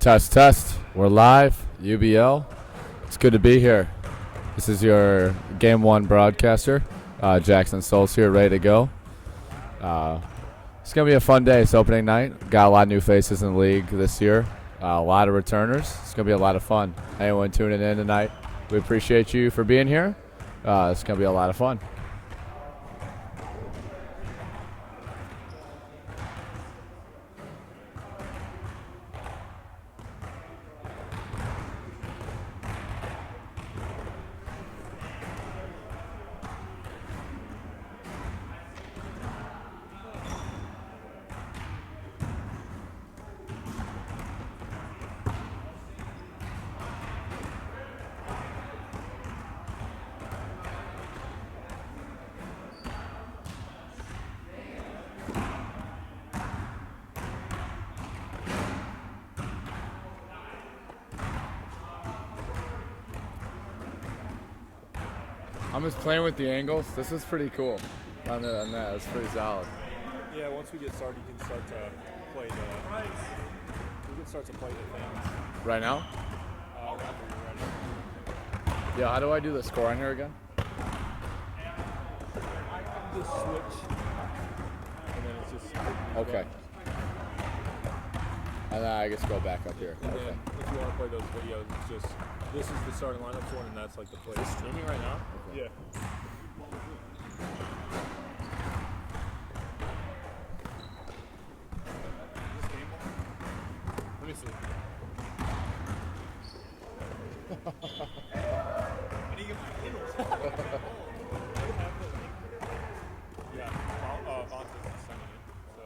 Test, test. We're live. UBL. It's good to be here. This is your Game 1 broadcaster. Jackson Souls here, ready to go. It's going to be a fun day. It's opening night. Got a lot of new faces in the league this year. A lot of returners. It's going to be a lot of fun. Anyone tuning in tonight, we appreciate you for being here. It's going to be a lot of fun. I'm just playing with the angles. This is pretty cool. On that, it's pretty solid. Yeah, once we get started, you can start to play the. We can start to play the things. Right now? Whenever you're ready. Yeah. How do I do the score on here again? I can just switch, and then it's just. Okay. And then I just go back up here. And Okay. then if you want to play those videos, it's just this is the starting lineup for one, and that's like the play. Is it streaming right now? Okay. Yeah. Let me see. I need to get my handles. Yeah, Vontae's not sending it. So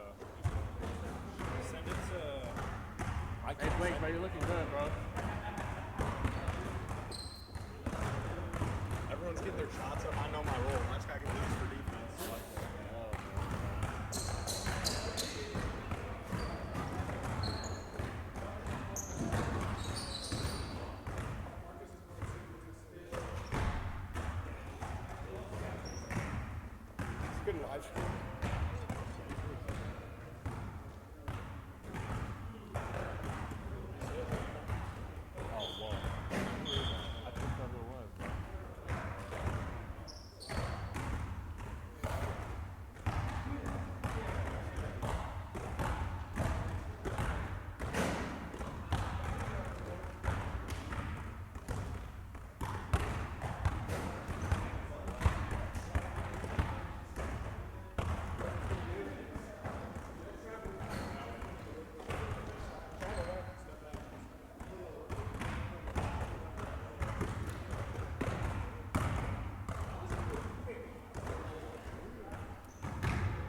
send it to. Hey Blake, bro, you're looking good, bro. Everyone's getting their shots up. I know my role. I just gotta get these for defense. It's a good live stream.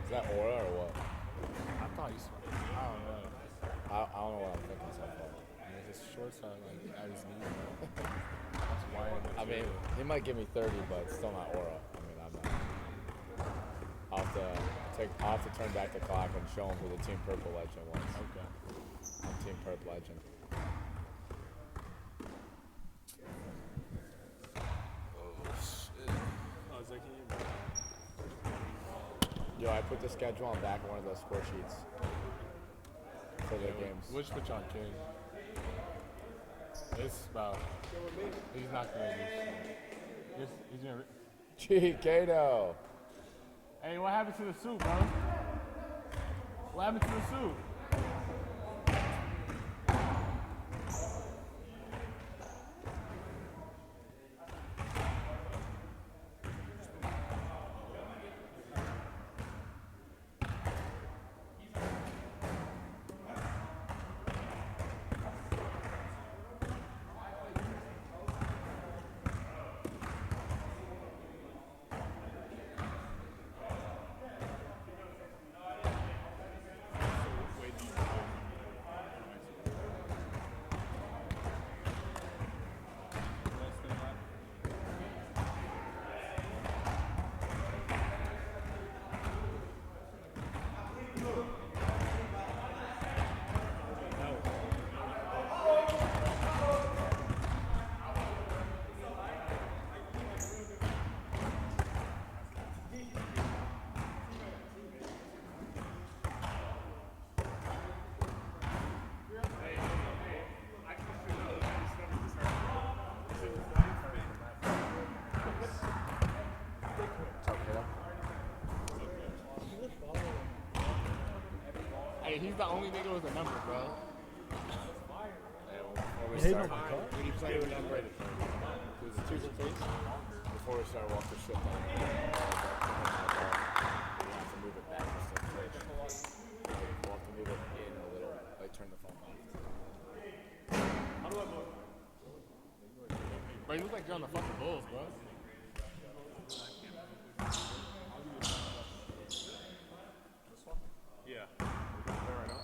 Is that aura or what? I thought you said, I don't know. I don't know what I'm thinking so far. I mean, his shorts are like at his knees. That's why. I mean, he might give me 30, but it's still not aura. I mean, I'm not. I'll have to turn back the clock and show him who the Team Purple Legend was. Okay. I'm Team Purple Legend. Oh, is that you? Yo, I put the schedule on back of one of those score sheets for the games. Which put you on King? It's about. He's not gonna do. He's gonna. Gee, Kato. Hey, what happened to the suit, bro? What happened to the suit? Wait Hey, he's the only nigga with a number, bro. You hate on my car? When you play with number, choose your face. Before we start walking shit down, we have to move it back just a bit. We'll have to move it in a little, like turn the phone off. How do I move? Bro, you look like you're on the fucking Bulls, bro. Yeah. There right now.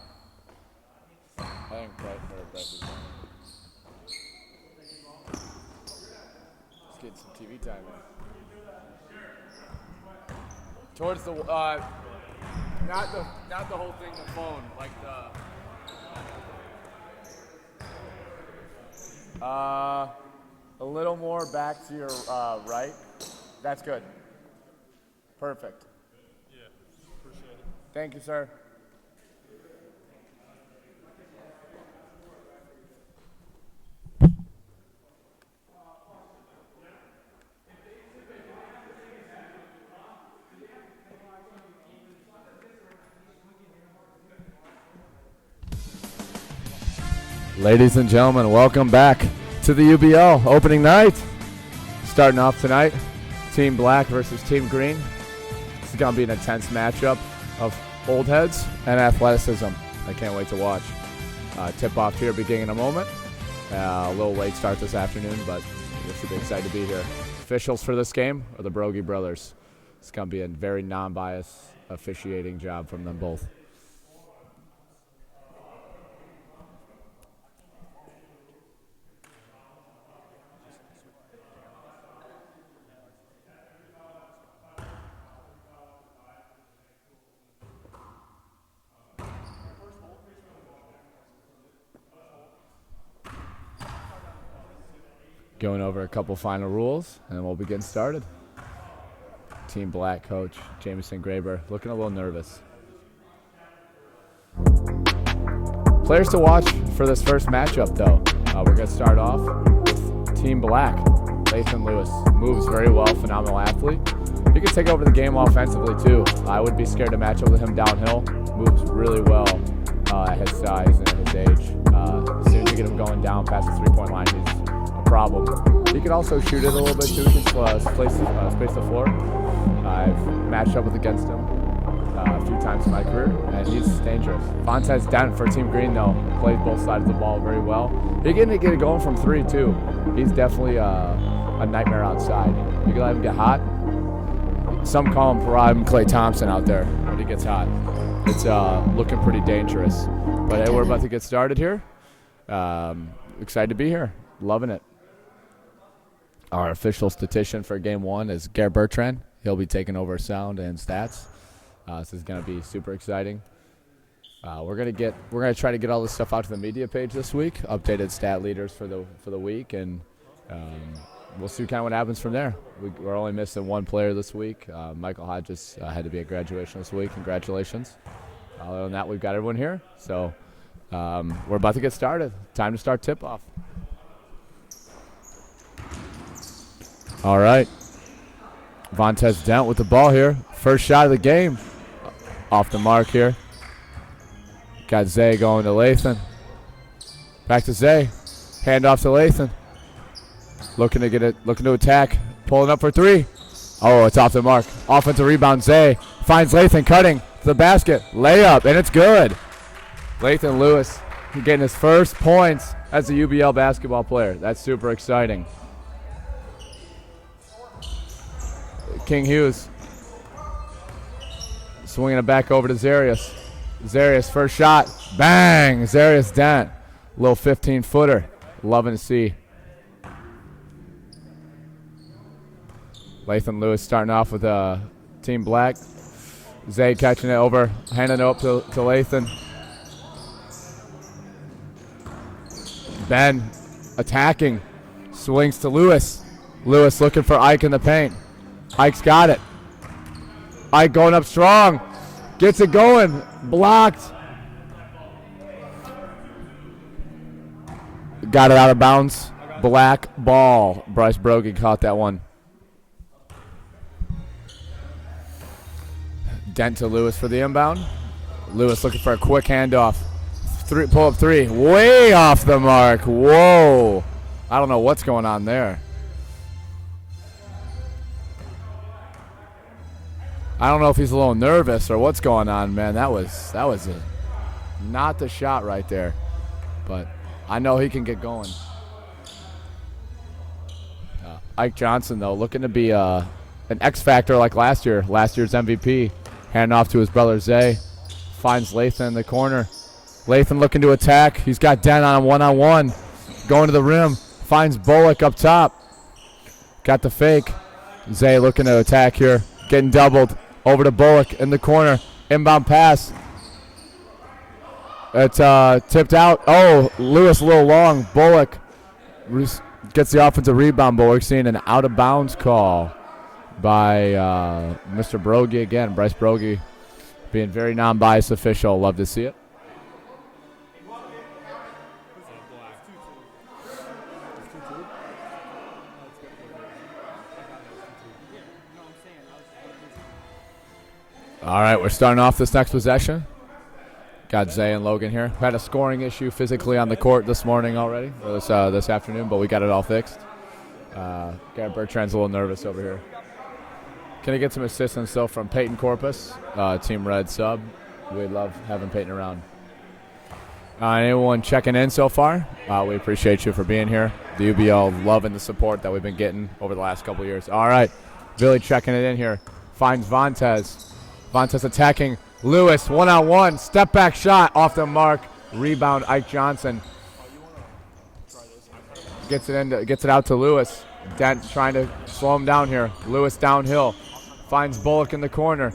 I think right for Brett's time. Let's get some TV time in. Towards the not the whole thing, the phone, like the a little more back to your right. That's good. Perfect. Yeah. Appreciate it. Thank you, sir. Ladies and gentlemen, welcome back to the UBL opening night. Starting off tonight, Team Black versus Team Green. This is going to be an intense matchup of old heads and athleticism. I can't wait to watch. Tip-off here beginning in a moment. A little late start this afternoon, but we should be excited to be here. Officials for this game are the Brogy brothers. It's going to be a very non-biased officiating job from them both. Going over a couple final rules, and we'll begin started. Team Black coach Jamison Graber looking a little nervous. Players to watch for this first matchup, though. We're going to start off with Team Black. Lathan Lewis moves very well, phenomenal athlete. He can take over the game offensively, too. I would be scared to match up with him downhill. Moves really well at his size and at his age. As soon as you get him going down past the three-point line, he's problem. He can also shoot it a little bit too. He can space the floor. I've matched up against him a few times in my career, and he's dangerous. Vontez Dent for Team Green, though, plays both sides of the ball very well. He can get it going from three, too. He's definitely a nightmare outside. You can let him get hot. Some call him Prime Klay Thompson out there when he gets hot. It's looking pretty dangerous. But hey, we're about to get started here. Excited to be here. Loving it. Our official statistician for Game 1 is Garrett Bertrand. He'll be taking over sound and stats. This is going to be super exciting. We're gonna try to get all this stuff out to the media page this week. Updated stat leaders for the week, and we'll see kind of what happens from there. We're only missing one player this week. Michael Hodges had to be at graduation this week. Congratulations. Other than that, we've got everyone here. So we're about to get started. Time to start tip-off. All right. Vontez Dent with the ball here. First shot of the game. Off the mark here. Got Zay going to Lathan. Back to Zay. Handoff to Lathan. Looking to get it. Looking to attack. Pulling up for three. Oh, it's off the mark. Offensive rebound. Zay finds Lathan cutting to the basket. Layup, and it's good. Lathan Lewis getting his first points as a UBL basketball player. That's super exciting. King Hughes swinging it back over to Zarius. Zarius first shot. Bang! Zarius Dent. Little 15-footer. Loving to see. Lathan Lewis starting off with Team Black. Zay catching it over. Handing it up to Lathan. Ben attacking. Swings to Lewis. Lewis looking for Ike in the paint. Ike's got it. Ike going up strong. Gets it going. Blocked. Got it out of bounds. Black ball. Bryce Brogy caught that one. Dent to Lewis for the inbound. Lewis looking for a quick handoff. Pull up three. Way off the mark. Whoa. I don't know what's going on there. I don't know if he's a little nervous or what's going on, man. That was not the shot right there. But I know he can get going. Ike Johnson, though, looking to be an X factor like last year. Last year's MVP. Handing off to his brother Zay. Finds Lathan in the corner. Lathan looking to attack. He's got Dent on him one-on-one. Going to the rim. Finds Bullock up top. Got the fake. Zay looking to attack here. Getting doubled. Over to Bullock in the corner. Inbound pass. It's tipped out. Oh, Lewis a little long. Bullock gets the offensive rebound, but we're seeing an out-of-bounds call by Mr. Brogy again. Bryce Brogy being very non-biased official. Love to see it. All right, we're starting off this next possession. Got Zay and Logan here. Had a scoring issue physically on the court this morning already, or this afternoon, but we got it all fixed. Garrett Bertrand's a little nervous over here. Can I get some assistance, though, from Peyton Corpus, Team Red sub? We love having Peyton around. Anyone checking in so far? We appreciate you for being here. The UBL loving the support that we've been getting over the last couple of years. All right, Billy checking it in here. Finds Vontez. Vontez attacking Lewis, one-on-one. Step-back shot off the mark. Rebound, Ike Johnson. Gets it out to Lewis. Dent trying to slow him down here. Lewis downhill. Finds Bullock in the corner.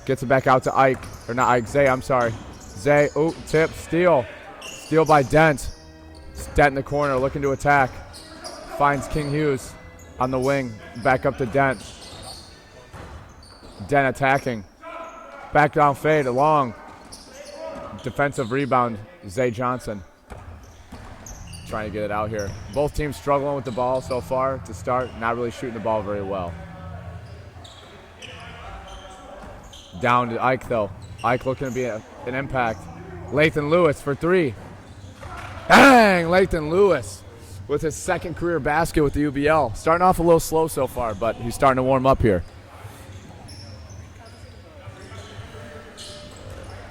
Gets it back out to Ike. Or not Ike, Zay, I'm sorry. Zay, tip, steal. Steal by Dent. Dent in the corner looking to attack. Finds King Hughes on the wing. Back up to Dent. Dent attacking. Back down fade, long. Defensive rebound, Zay Johnson. Trying to get it out here. Both teams struggling with the ball so far to start. Not really shooting the ball very well. Down to Ike, though. Ike looking to be an impact. Lathan Lewis for three. Bang! Lathan Lewis with his second career basket with the UBL. Starting off a little slow so far, but he's starting to warm up here.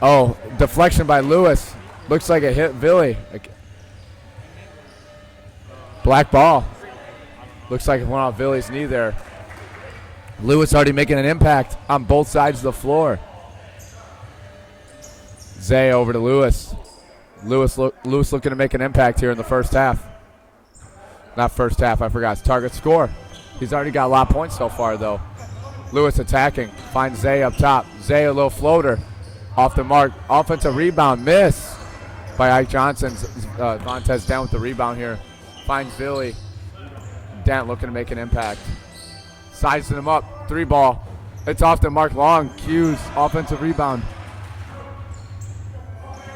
Oh, deflection by Lewis. Looks like it hit Billy. Black ball. Looks like it went off Billy's knee there. Lewis already making an impact on both sides of the floor. Zay over to Lewis. Lewis looking to make an impact here in the first half. Not first half, I forgot. It's target score. He's already got a lot of points so far, though. Lewis attacking. Finds Zay up top. Zay a little floater. Off the mark. Offensive rebound. Miss by Ike Johnson. Vontez down with the rebound here. Finds Billy. Dent looking to make an impact. Sizing him up. Three ball. It's off the mark. Long. Hughes. Offensive rebound.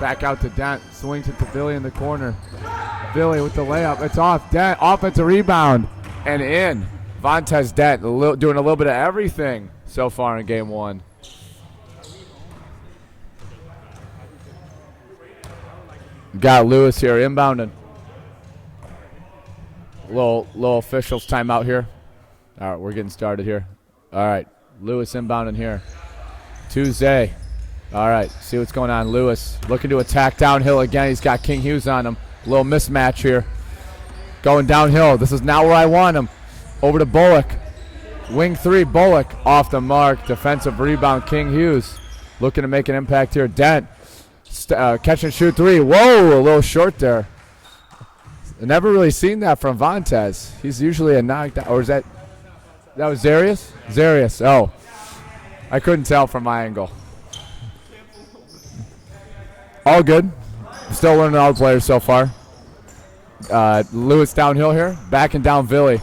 Back out to Dent. Swings it to Billy in the corner. Billy with the layup. It's off. Dent. Offensive rebound. And in. Vontez Dent doing a little bit of everything so far in game one. Got Lewis here inbounding. Little officials timeout here. All right, we're getting started here. All right, Lewis inbounding here. To Zay. All right, see what's going on. Lewis looking to attack downhill again. He's got King Hughes on him. A little mismatch here. Going downhill. This is not where I want him. Over to Bullock. Wing three, Bullock off the mark. Defensive rebound, King Hughes. Looking to make an impact here. Dent. Catch and shoot three. Whoa, a little short there. Never really seen that from Vontez. He's usually a knockdown. Or is that was Zarius? Zarius. Oh, I couldn't tell from my angle. All good. Still learning all the players so far. Lewis downhill here. Backing down Billy.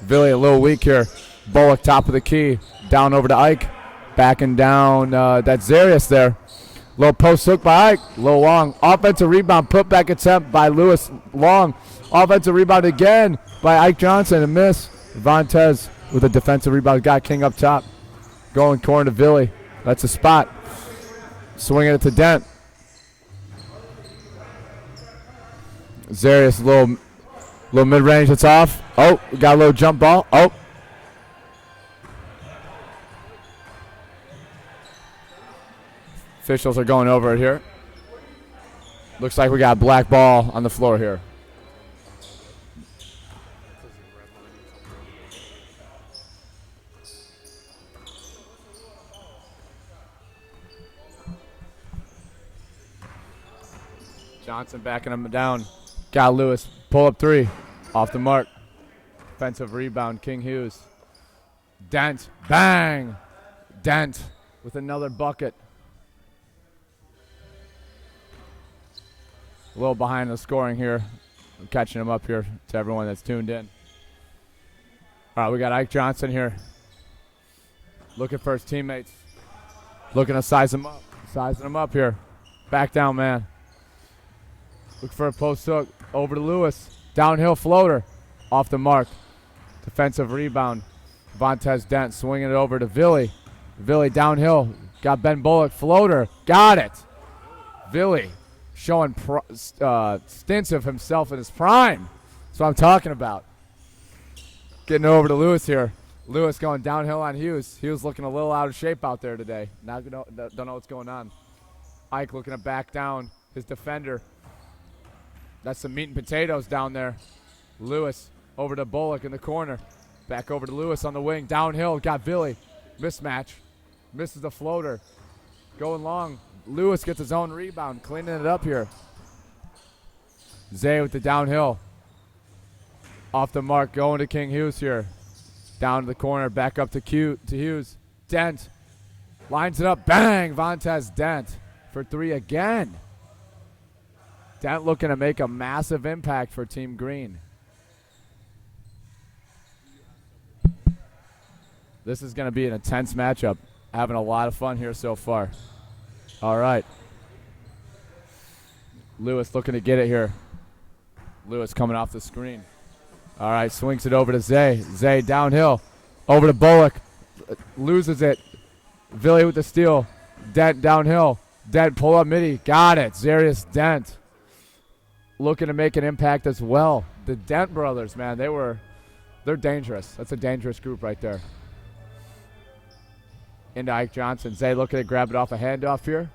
Billy a little weak here. Bullock top of the key. Down over to Ike. Backing down. That's Zarius there. Little post hook by Ike. Little long. Offensive rebound. Put back attempt by Lewis. Long. Offensive rebound again by Ike Johnson. A miss. Vontez with a defensive rebound. Got King up top. Going corner to Billy. That's a spot. swinging it to Dent. Zarius, little mid-range, it's off. Oh, we got a little jump ball. Oh. Officials are going over it here. Looks like we got a black ball on the floor here. Johnson backing him down. Got Lewis. Pull up three. Off the mark. Defensive rebound. King Hughes. Dent. Bang. Dent with another bucket. A little behind the scoring here. I'm catching him up here to everyone that's tuned in. All right, we got Ike Johnson here. Looking for his teammates. Looking to size him up. Sizing him up here. Back down, man. Look for a post hook. Over to Lewis. Downhill floater. Off the mark. Defensive rebound. Vontez Dent swinging it over to Villy. Villy downhill. Got Ben Bullock. Floater. Got it. Villy showing stints of himself in his prime. That's what I'm talking about. Getting over to Lewis here. Lewis going downhill on Hughes. Hughes looking a little out of shape out there today. Don't know what's going on. Ike looking to back down his defender. That's some meat and potatoes down there. Lewis over to Bullock in the corner. Back over to Lewis on the wing. Downhill, got Billy. Mismatch. Misses the floater. Going long. Lewis gets his own rebound. Cleaning it up here. Zay with the downhill. Off the mark. Going to King Hughes here. Down to the corner. Back up to Hughes. Dent. Lines it up. Bang! Vontez Dent for three again. Dent looking to make a massive impact for Team Green. This is going to be an intense matchup. Having a lot of fun here so far. All right. Lewis looking to get it here. Lewis coming off the screen. All right, swings it over to Zay. Zay downhill. Over to Bullock. Loses it. Villy with the steal. Dent downhill. Dent pull up midi. Got it. Zarius Dent. Looking to make an impact as well. The Dent brothers, man, they're dangerous. That's a dangerous group right there. Into Ike Johnson. Zay looking to grab it off a handoff here.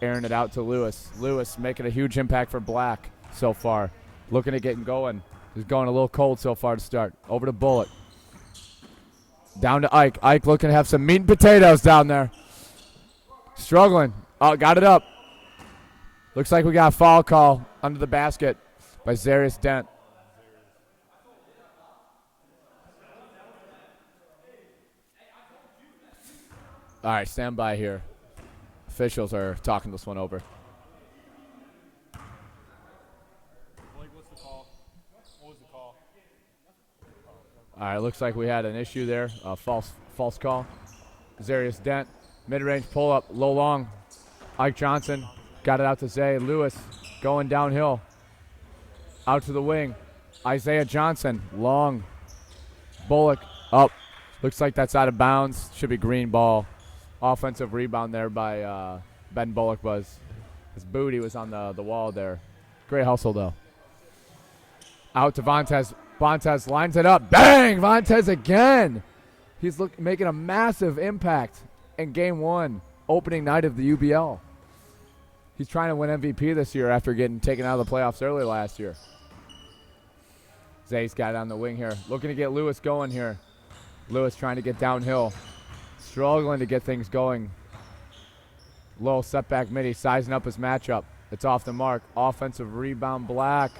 Airing it out to Lewis. Lewis making a huge impact for Black so far. Looking to get going. He's going a little cold so far to start. Over to Bullock. Down to Ike. Ike looking to have some meat and potatoes down there. Struggling. Oh, got it up. Looks like we got a foul call under the basket by Zarius Dent. All right, stand by here. Officials are talking this one over. Blake, what's the call? What was the call? All right, looks like we had an issue there. False call. Zarius Dent, mid-range pull-up, low long. Ike Johnson got it out to Zay. Lewis going downhill. Out to the wing. Isaiah Johnson, long. Bullock up. Looks like that's out of bounds. Should be green ball. Offensive rebound there by Ben Bullock was. His booty was on the wall there. Great hustle, though. Out to Vontez. Vontez lines it up. Bang! Vontez again. He's making a massive impact in Game 1, opening night of the UBL. He's trying to win MVP this year after getting taken out of the playoffs early last year. Zay's got it on the wing here. Looking to get Lewis going here. Lewis trying to get downhill. Struggling to get things going. Low setback midi, sizing up his matchup. It's off the mark. Offensive rebound, Black.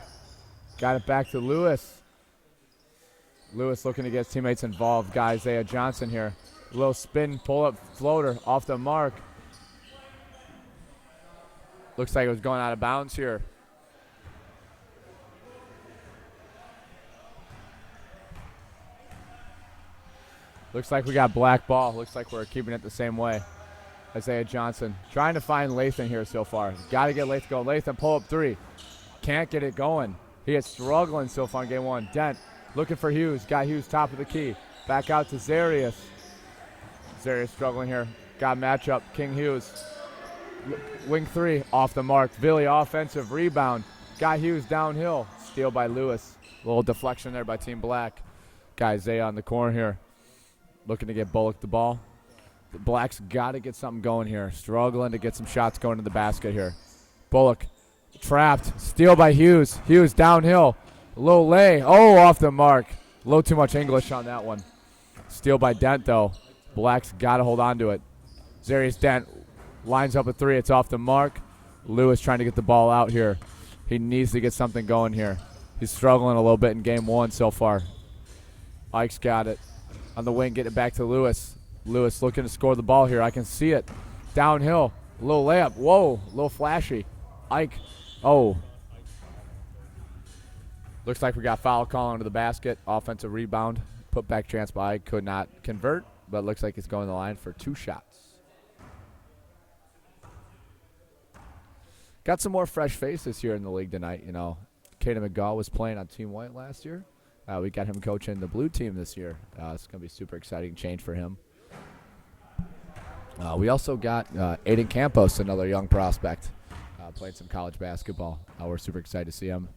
Got it back to Lewis. Lewis looking to get his teammates involved. Got Isaiah Johnson here. Low spin, pull-up floater off the mark. Looks like it was going out of bounds here. Looks like we got black ball. Looks like we're keeping it the same way. Isaiah Johnson trying to find Lathan here so far. Got to get Lathan going. Lathan pull up three. Can't get it going. He is struggling so far in Game 1. Dent looking for Hughes. Got Hughes top of the key. Back out to Zarius. Zarius struggling here. Got matchup. King Hughes. Wing 3 off the mark. Billy offensive rebound. Got Hughes downhill. Steal by Lewis. A little deflection there by Team Black. Got Isaiah on the corner here. Looking to get Bullock the ball. The Blacks got to get something going here. Struggling to get some shots going to the basket here. Bullock trapped. Steal by Hughes. Hughes downhill. A little lay. Oh, off the mark. A little too much English on that one. Steal by Dent, though. Blacks got to hold on to it. Zarius Dent lines up a 3. It's off the mark. Lewis trying to get the ball out here. He needs to get something going here. He's struggling a little bit in game 1 so far. Ike's got it. On the wing, get it back to Lewis. Lewis looking to score the ball here. I can see it. Downhill. A little layup. Whoa. A little flashy. Ike. Oh. Looks like we got foul call into the basket. Offensive rebound. Put back chance by Ike. Could not convert, but looks like it's going to the line for 2 shots. Got some more fresh faces here in the league tonight. You know, Caden McGaw was playing on Team White last year. We got him coaching the blue team this year. It's going to be a super exciting change for him. We also got Aiden Campos, another young prospect, playing some college basketball. We're super excited to see him.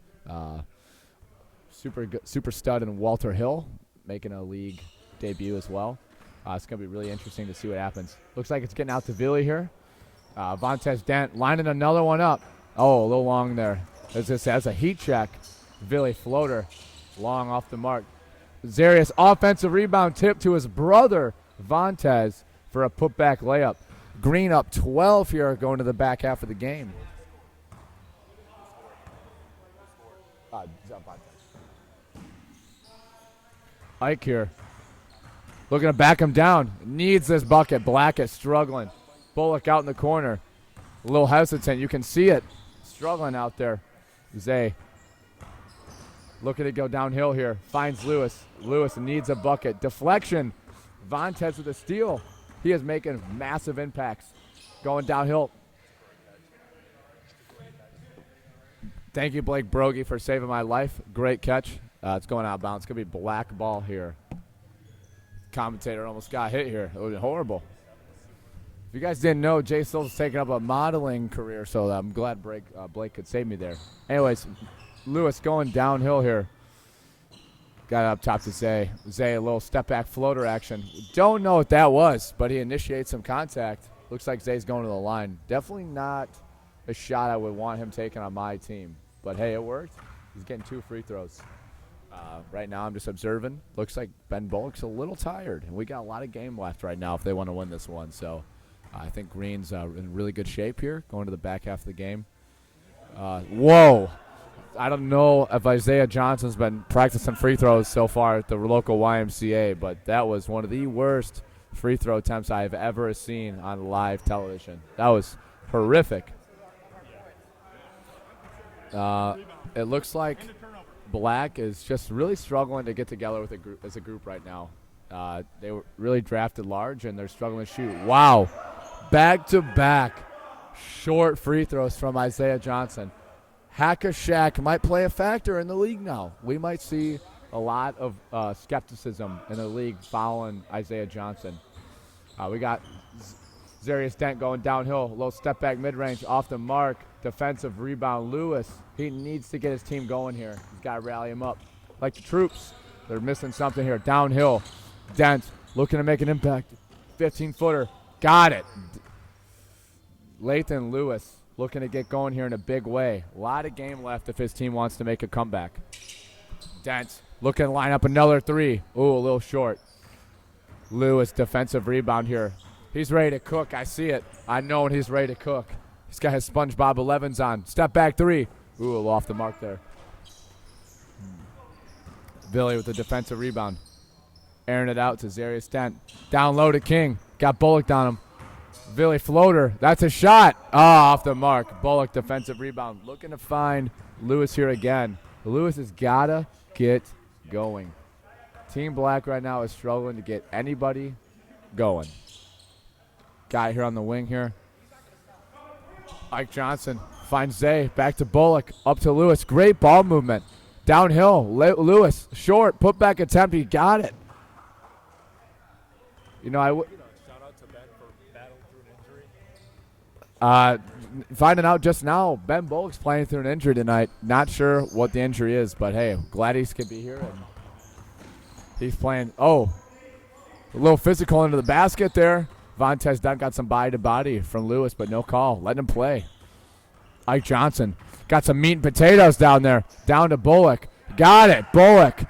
Super stud in Walter Hill, making a league debut as well. It's going to be really interesting to see what happens. Looks like it's getting out to Billy here. Vontez Dent lining another one up. Oh, a little long there. This has a heat check. Billy floater. Long off the mark. Zarius offensive rebound tip to his brother, Vontez, for a putback layup. Green up 12 here going to the back half of the game. Ike here. Looking to back him down. Needs this bucket. Black is struggling. Bullock out in the corner. A little hesitant. You can see it. Struggling out there. Zay. Looking to go downhill here. Finds Lewis. Lewis needs a bucket. Deflection. Vontez with a steal. He is making massive impacts. Going downhill. Thank you, Blake Brogy, for saving my life. Great catch. It's going out of bounds. It's going to be black ball here. Commentator almost got hit here. It was horrible. If you guys didn't know, Jay Silver's taking up a modeling career, so I'm glad Blake could save me there. Anyways, Lewis going downhill here. Got it up top to Zay. Zay, a little step-back floater action. Don't know what that was, but he initiates some contact. Looks like Zay's going to the line. Definitely not a shot I would want him taking on my team. But, hey, it worked. He's getting 2 free throws. Right now I'm just observing. Looks like Ben Bullock's a little tired, and we got a lot of game left right now if they want to win this one. So I think Green's in really good shape here going to the back half of the game. Whoa. I don't know if Isaiah Johnson's been practicing free throws so far at the local YMCA, but that was one of the worst free throw attempts I've ever seen on live television. That was horrific. It looks like Black is just really struggling to get together with as a group right now. They were really drafted large, and they're struggling to shoot. Wow. Back-to-back short free throws from Isaiah Johnson. Hack-a-Shack might play a factor in the league now. We might see a lot of skepticism in the league following Isaiah Johnson. We got Zarius Dent going downhill. A little step-back mid-range off the mark. Defensive rebound, Lewis. He needs to get his team going here. He's got to rally him up. Like the troops, they're missing something here. Downhill, Dent looking to make an impact. 15-footer, got it. Lathan Lewis looking to get going here in a big way. A lot of game left if his team wants to make a comeback. Dent looking to line up another 3. Ooh, a little short. Lewis, defensive rebound here. He's ready to cook. I see it. I know when he's ready to cook. He's got his SpongeBob 11s on. Step back 3. Ooh, a little off the mark there. Billy with the defensive rebound. Airing it out to Zarius Dent. Down low to King. Got Bullock on him. Billy floater. That's a shot. Off the mark. Bullock defensive rebound. Looking to find Lewis here again. Lewis has got to get going. Team Black right now is struggling to get anybody going. Guy here on the wing here. Ike Johnson finds Zay. Back to Bullock. Up to Lewis. Great ball movement. Downhill. Lewis. Short. Put back attempt. He got it. You know, Shout out to Ben for battling through an injury. Finding out just now, Ben Bullock's playing through an injury tonight. Not sure what the injury is, but hey, glad he can be here. And he's playing. Oh, a little physical into the basket there. Vontez Dent got some body-to-body from Lewis, but no call. Letting him play. Ike Johnson got some meat and potatoes down there. Down to Bullock. Got it. Bullock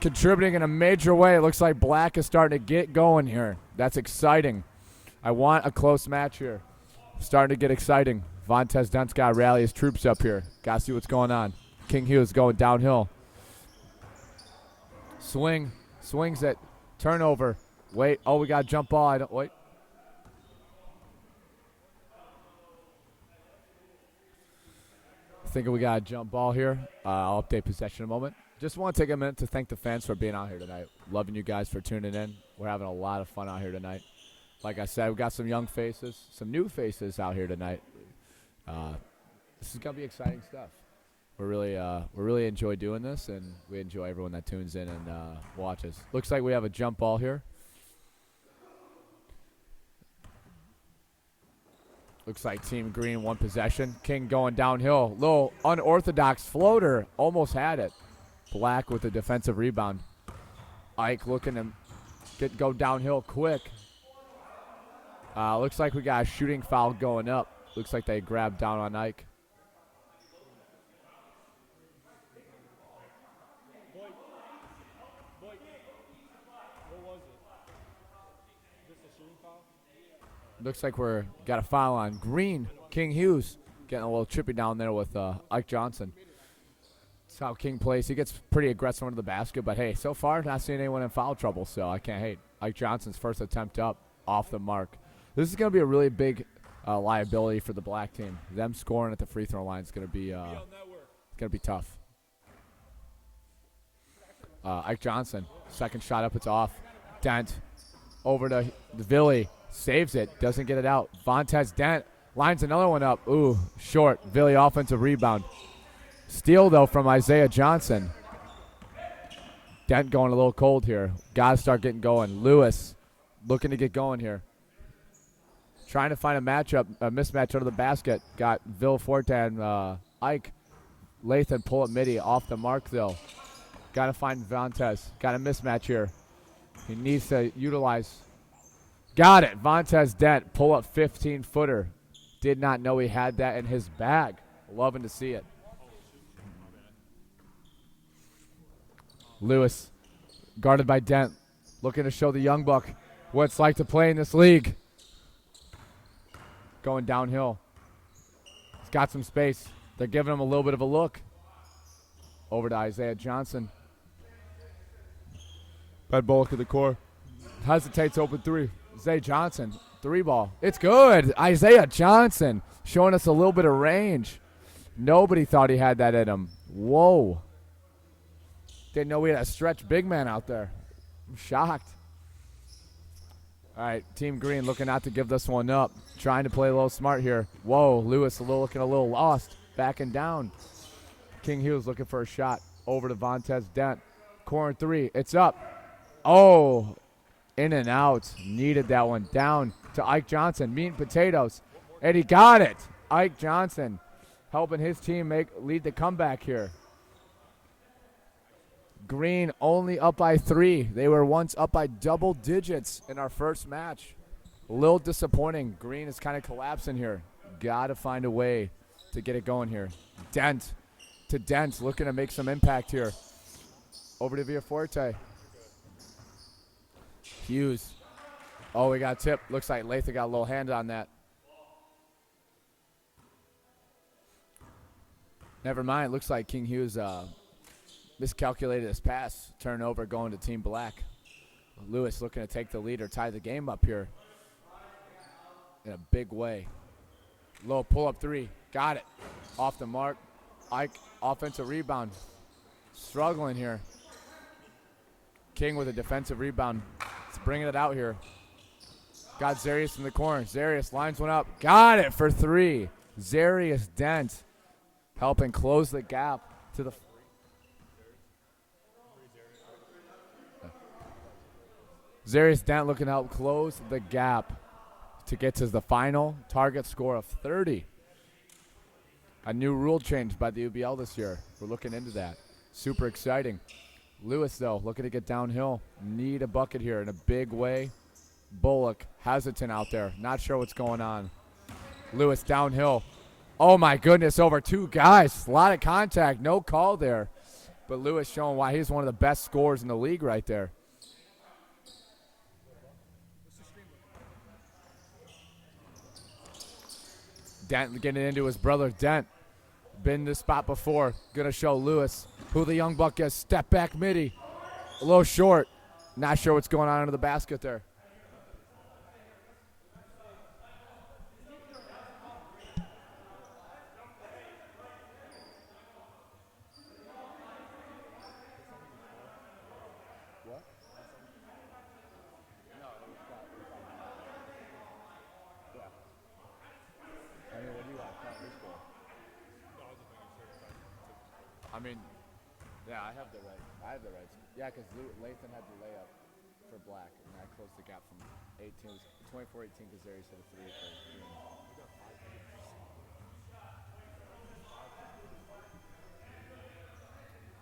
contributing in a major way. It looks like Black is starting to get going here. That's exciting. I want a close match here. Starting to get exciting. Vontez Dent's got to rally his troops up here. Got to see what's going on. King Hughes going downhill. Swings it. Turnover. Wait. Oh, we got a jump ball. Wait. Thinking we got a jump ball here. I'll update possession in a moment. Just want to take a minute to thank the fans for being out here tonight. Loving you guys for tuning in. We're having a lot of fun out here tonight. Like I said, we got some young faces, some new faces out here tonight. This is gonna be exciting stuff. We really enjoy doing this, and we enjoy everyone that tunes in and watches. Looks like we have a jump ball here. Looks like Team Green, one possession. King going downhill. Little unorthodox floater. Almost had it. Black with a defensive rebound. Ike looking to go downhill quick. Looks like we got a shooting foul going up. Looks like they grabbed down on Ike. What was it? Just a shooting foul? Looks like we're got a foul on Green. King Hughes getting a little chippy down there with Ike Johnson. That's how King plays. He gets pretty aggressive under the basket, but hey, so far not seeing anyone in foul trouble, so I can't hate. Ike Johnson's first attempt up, off the mark. This is going to be a really big liability for the Black team. Them scoring at the free throw line is going to be tough. Ike Johnson, second shot up, it's off. Dent over to Villy. Saves it, doesn't get it out. Vontez Dent lines another one up. Ooh, short. Villy offensive rebound. Steal, though, from Isaiah Johnson. Dent going a little cold here. Got to start getting going. Lewis looking to get going here. Trying to find a mismatch under the basket. Got Forte and Ike. Lathan pull up midi. Off the mark, though. Got to find Vontez. Got a mismatch here. He needs to utilize. Got it. Vontez Dent, pull up 15-footer. Did not know he had that in his bag. Loving to see it. Lewis, guarded by Dent, looking to show the young buck what it's like to play in this league. Going downhill. He's got some space. They're giving him a little bit of a look. Over to Isaiah Johnson. Bad Bullock to the core. Hesitates open three. Isaiah Johnson, three ball. It's good. Isaiah Johnson showing us a little bit of range. Nobody thought he had that in him. Whoa. Didn't know we had a stretch big man out there. I'm shocked. All right, Team Green looking out to give this one up. Trying to play a little smart here. Whoa, Lewis looking a little lost. Backing down. King Hughes looking for a shot. Over to Vontez Dent. Corner three. It's up. Oh, in and out. Needed that one. Down to Ike Johnson. Meat and potatoes. And he got it. Ike Johnson helping his team lead the comeback here. Green only up by 3. They were once up by double digits in our first match. A little disappointing. Green is kind of collapsing here. Got to find a way to get it going here. Dent to Dent, looking to make some impact here. Over to Villaforte. Hughes. Oh, we got a tip. Looks like Lathan got a little hand on that. Never mind. Looks like King Hughes miscalculated his pass. Turnover going to Team Black. Lewis looking to take the lead or tie the game up here in a big way. Low pull-up three. Got it. Off the mark. Ike, offensive rebound. Struggling here. King with a defensive rebound. It's bringing it out here. Got Zarius in the corner. Zarius lines one up. Got it for 3. Zarius Dent helping close the gap to the Zarius Dent looking to help close the gap to get to the final target score of 30. A new rule change by the UBL this year. We're looking into that. Super exciting. Lewis, though, looking to get downhill. Need a bucket here in a big way. Bullock, hesitant out there. Not sure what's going on. Lewis downhill. Oh, my goodness, over 2 guys. A lot of contact. No call there. But Lewis showing why he's one of the best scorers in the league right there. Dent getting into his brother Dent. Been in this spot before. Gonna show Lewis who the young buck is. Step back midi. A little short. Not sure what's going on under the basket there. What? No, it was not. Yeah. I mean, what do you want? Count this score. I mean, yeah, I have the right. I have the rights. Yeah, because Lathan had the layup for black, and I closed the gap from 24-18 because Zarius hit a 3 for green.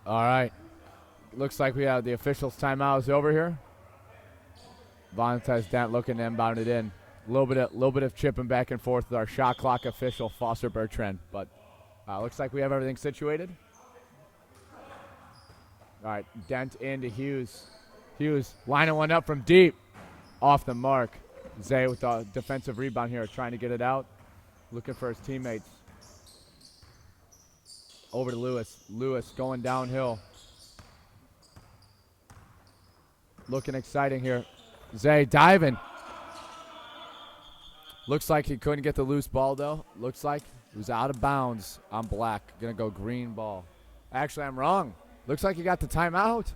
All right. Looks like we have the officials' timeout is over here. Vontaze Dent looking to inbound it in. A little bit of chipping back and forth with our shot clock official, Foster Bertrand. But looks like we have everything situated. All right, Dent into Hughes. Hughes lining one up from deep. Off the mark. Zay with the defensive rebound here, trying to get it out. Looking for his teammates. Over to Lewis. Lewis going downhill. Looking exciting here. Zay diving. Looks like he couldn't get the loose ball, though. Looks like he was out of bounds on black. Going to go green ball. Actually, I'm wrong. Looks like he got the timeout.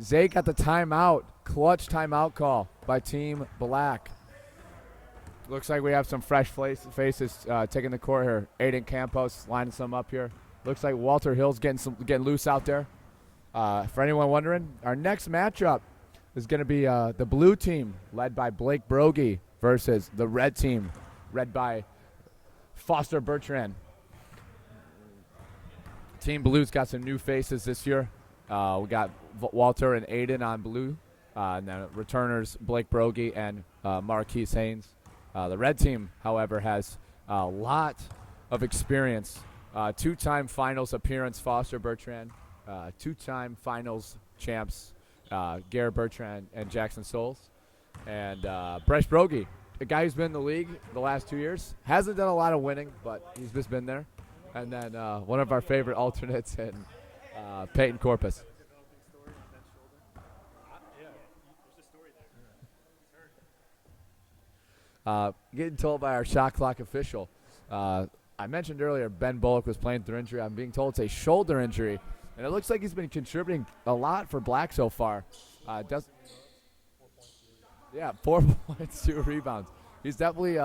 Zay got the timeout. Clutch timeout call by Team Black. Looks like we have some fresh faces taking the court here. Aiden Campos lining some up here. Looks like Walter Hill's getting loose out there. For anyone wondering, our next matchup is going to be the blue team led by Blake Brogy versus the red team led by Foster Bertrand. Team Blue's got some new faces this year. We got Walter and Aiden on blue. And then returners Blake Brogy and Marquise Haynes. The red team, however, has a lot of experience. 2-time finals appearance, Foster Bertrand. 2-time finals champs, Garrett Bertrand and Jackson Souls. And Bryce Brogy, a guy who's been in the league the last 2 years. Hasn't done a lot of winning, but he's just been there. And then one of our favorite alternates in Peyton Corpus. Getting told by our shot clock official. I mentioned earlier Ben Bullock was playing through injury. I'm being told it's a shoulder injury. And it looks like he's been contributing a lot for Black so far. 4 points, 2 rebounds. He's definitely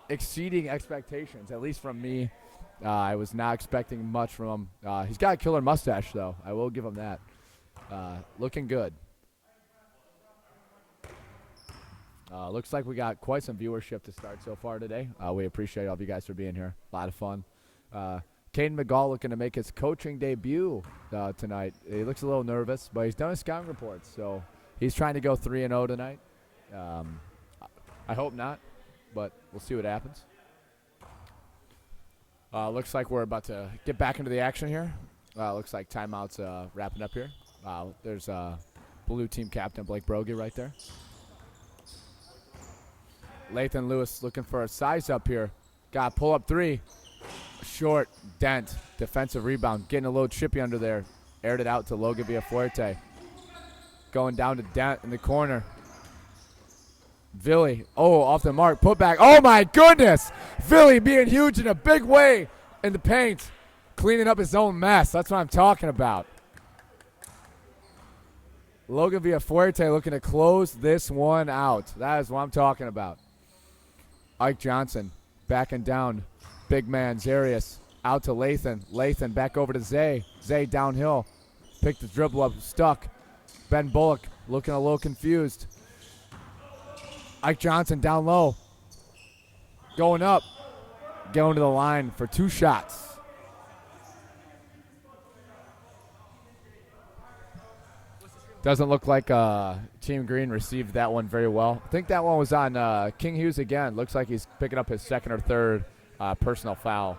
exceeding expectations, at least from me. I was not expecting much from him. He's got a killer mustache, though. I will give him that. Looking good. Looks like we got quite some viewership to start so far today. We appreciate all of you guys for being here. A lot of fun. Caden McGall looking to make his coaching debut tonight. He looks a little nervous, but he's done his scouting reports, so he's trying to go 3-0 tonight. I hope not, but we'll see what happens. Looks like we're about to get back into the action here. Looks like timeout's wrapping up here. There's blue team captain Blake Brogy right there. Lathan Lewis looking for a size up here. Got pull up 3. Short. Dent. Defensive rebound. Getting a little chippy under there. Aired it out to Logan Villafuerte. Going down to Dent in the corner. Villy. Oh, off the mark. Put back. Oh, my goodness. Villy being huge in a big way in the paint. Cleaning up his own mess. That's what I'm talking about. Logan Villafuerte looking to close this one out. That is what I'm talking about. Ike Johnson backing down. Big man, Zarius, out to Lathan. Lathan back over to Zay. Zay downhill. Picked the dribble up, stuck. Ben Bullock looking a little confused. Ike Johnson down low. Going up. Going to the line for 2 shots. Doesn't look like Team Green received that one very well. I think that one was on King Hughes again. Looks like he's picking up his 2nd or 3rd personal foul.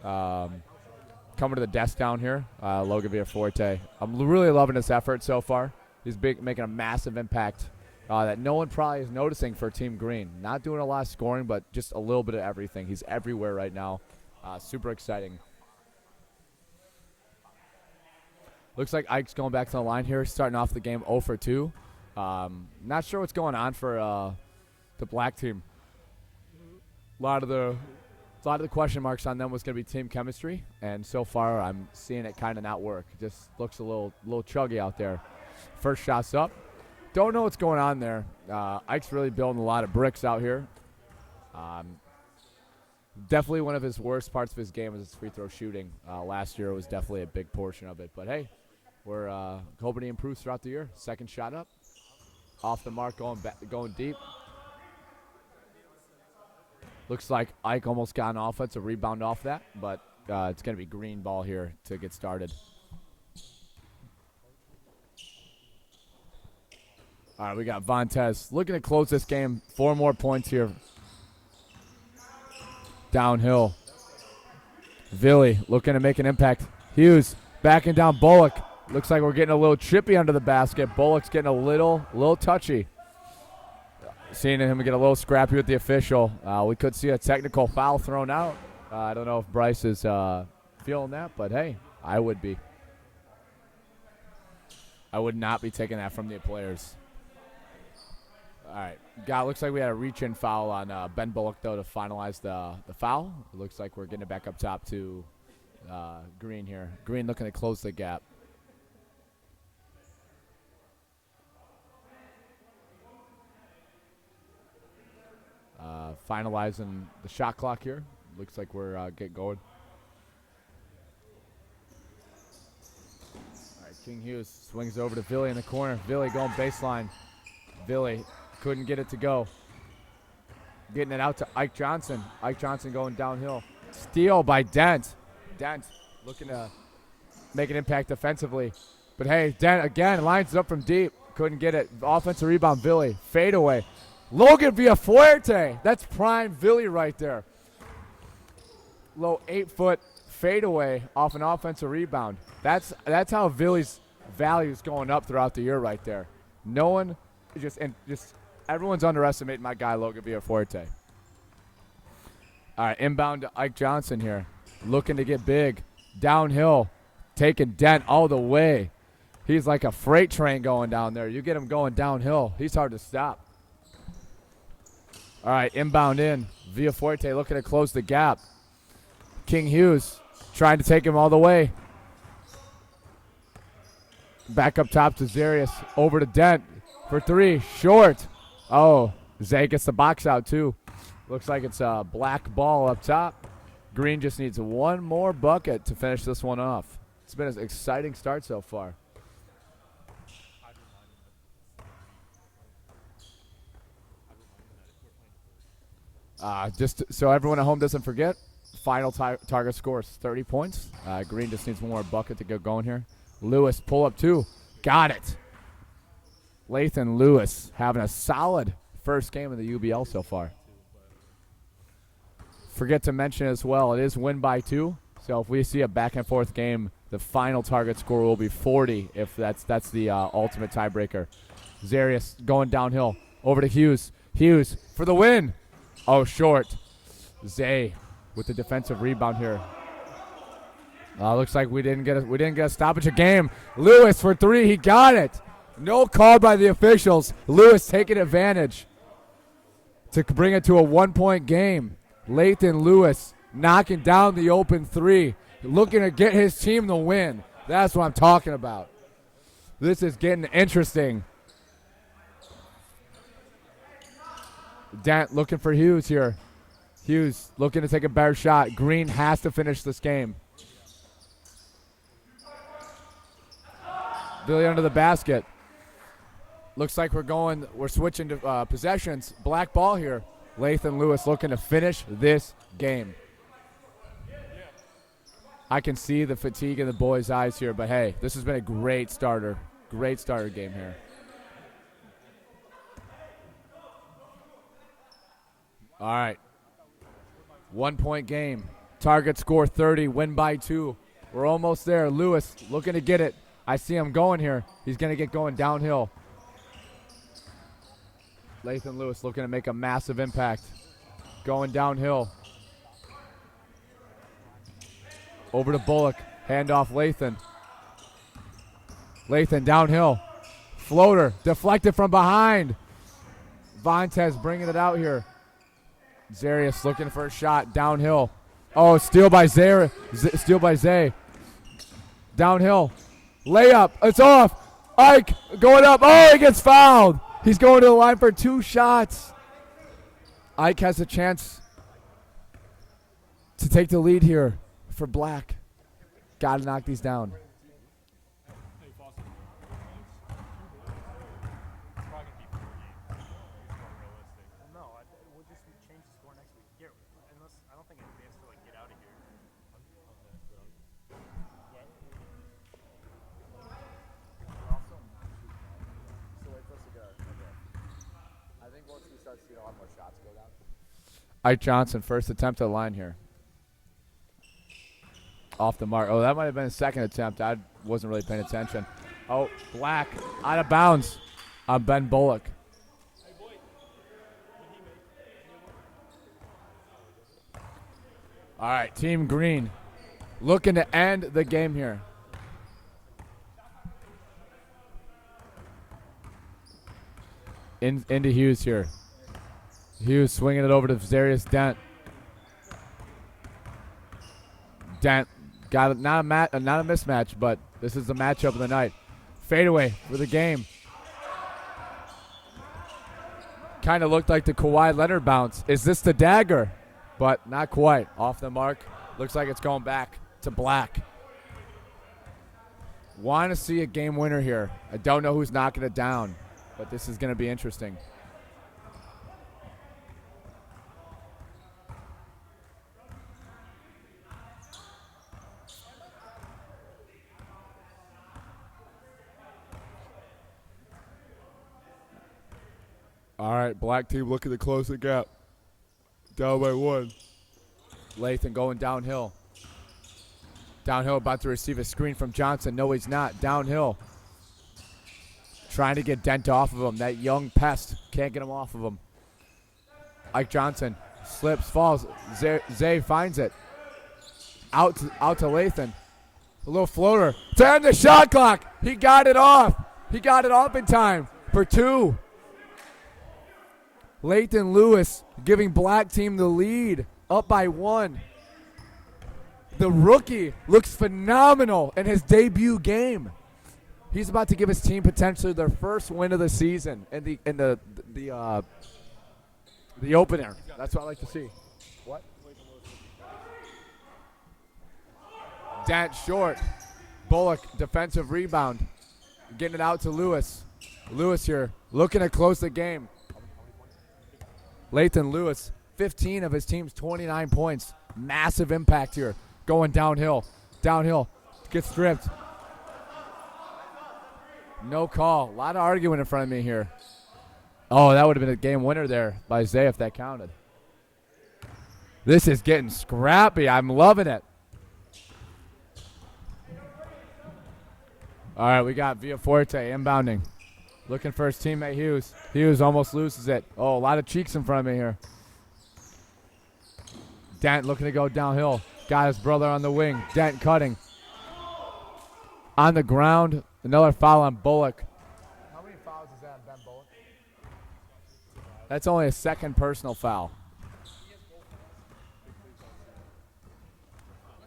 Coming to the desk down here, Logan Villaforte. I'm really loving his effort so far. He's making a massive impact that no one probably is noticing for Team Green. Not doing a lot of scoring, but just a little bit of everything. He's everywhere right now. Super exciting. Looks like Ike's going back to the line here, starting off the game 0 for 2. Not sure what's going on for the black team. A lot of the question marks on them was going to be team chemistry, and so far I'm seeing it kind of not work. It just looks a little chuggy out there. First shot's up. Don't know what's going on there. Ike's really building a lot of bricks out here. Definitely one of his worst parts of his game was his free throw shooting. Last year was definitely a big portion of it. But, hey, we're hoping he improves throughout the year. Second shot up. Off the mark, going deep. Looks like Ike almost got an offensive rebound off that, but it's going to be green ball here to get started. All right, we got Vontez looking to close this game. 4 more points here. Downhill. Villy looking to make an impact. Hughes backing down Bullock. Looks like we're getting a little chippy under the basket. Bullock's getting a little touchy. Seeing him get a little scrappy with the official. We could see a technical foul thrown out. I don't know if Bryce is feeling that, but hey, I would be. I would not be taking that from the players. All right. Looks like we had a reach-in foul on Ben Bullock, though, to finalize the foul. It looks like we're getting it back up top to Green here. Green looking to close the gap. Finalizing the shot clock here. Looks like we're getting going. All right, King Hughes swings over to Villy in the corner. Villy going baseline. Villy couldn't get it to go. Getting it out to Ike Johnson. Ike Johnson going downhill. Steal by Dent. Dent looking to make an impact defensively. But hey, Dent again lines it up from deep. Couldn't get it. Offensive rebound, Villy. Fade away. Logan Villaforte. That's prime Villy right there. Low 8-foot fadeaway off an offensive rebound. That's how Villy's value is going up throughout the year right there. No one just everyone's underestimating my guy Logan Villaforte. All right, inbound to Ike Johnson here. Looking to get big. Downhill. Taking Dent all the way. He's like a freight train going down there. You get him going downhill, he's hard to stop. All right, inbound in. Villaforte looking to close the gap. King Hughes trying to take him all the way. Back up top to Zarius. Over to Dent for 3. Short. Oh, Zay gets the box out too. Looks like it's a black ball up top. Green just needs one more bucket to finish this one off. It's been an exciting start so far. Just so everyone at home doesn't forget, final target score is 30 points. Green just needs one more bucket to get going here. Lewis, pull up 2. Got it. Lathan Lewis having a solid first game of the UBL so far. Forget to mention as well, it is win by 2. So if we see a back and forth game, the final target score will be 40 if that's the ultimate tiebreaker. Zarius going downhill. Over to Hughes. Hughes for the win. Oh, short. Zay with the defensive rebound here. Looks like we didn't get a stoppage of game. Lewis for 3. He got it. No call by the officials. Lewis taking advantage to bring it to a 1-point game. Lathan Lewis knocking down the open 3. Looking to get his team the win. That's what I'm talking about. This is getting interesting. Dent looking for Hughes here. Hughes looking to take a better shot. Green has to finish this game. Billy under the basket. Looks like we're switching to possessions. Black ball here. Lathan Lewis looking to finish this game. I can see the fatigue in the boys' eyes here, but hey, this has been a great starter game here. All right. 1 point game. Target score 30, win by 2. We're almost there. Lewis looking to get it. I see him going here. He's going to get going downhill. Lathan Lewis looking to make a massive impact. Going downhill. Over to Bullock. Handoff Lathan. Lathan downhill. Floater. Deflected from behind. Vontez bringing it out here. Zarius looking for a shot. Downhill. Oh, steal by Zay. Steal by Zay. Downhill. Layup. It's off. Ike going up. Oh, he gets fouled. He's going to the line for 2 shots. Ike has a chance to take the lead here for Black. Got to knock these down. Ike Johnson, first attempt at the line here. Off the mark. Oh, that might have been a second attempt. I wasn't really paying attention. Oh, Black out of bounds on Ben Bullock. All right, Team Green looking to end the game here. Into Hughes here. Hughes swinging it over to Zarius Dent. Dent got it, not a mismatch, but this is the matchup of the night. Fadeaway for the game. Kind of looked like the Kawhi Leonard bounce. Is this the dagger? But not quite. Off the mark. Looks like it's going back to Black. Want to see a game winner here. I don't know who's knocking it down, but this is going to be interesting. All right, Black team looking to close the gap. Down by 1. Lathan going downhill. Downhill, about to receive a screen from Johnson. No, he's not. Downhill. Trying to get Dent off of him. That young pest can't get him off of him. Ike Johnson slips, falls. Zay finds it. Out to Lathan. A little floater. To end the shot clock. He got it off. He got it off in time for 2. Lathan Lewis giving Black team the lead, up by 1. The rookie looks phenomenal in his debut game. He's about to give his team potentially their first win of the season in the opener. That's what I like to see. What? Dent short. Bullock defensive rebound, getting it out to Lewis. Lewis here looking to close the game. Lathan Lewis, 15 of his team's 29 points. Massive impact here. Going downhill. Downhill. Gets stripped. No call. A lot of arguing in front of me here. Oh, that would have been a game winner there by Zay if that counted. This is getting scrappy. I'm loving it. All right, we got Villaforte inbounding. Looking for his teammate Hughes. Hughes almost loses it. Oh, a lot of cheeks in front of me here. Dent looking to go downhill. Got his brother on the wing. Dent cutting. On the ground. Another foul on Bullock. How many fouls is that on Ben Bullock? That's only a second personal foul.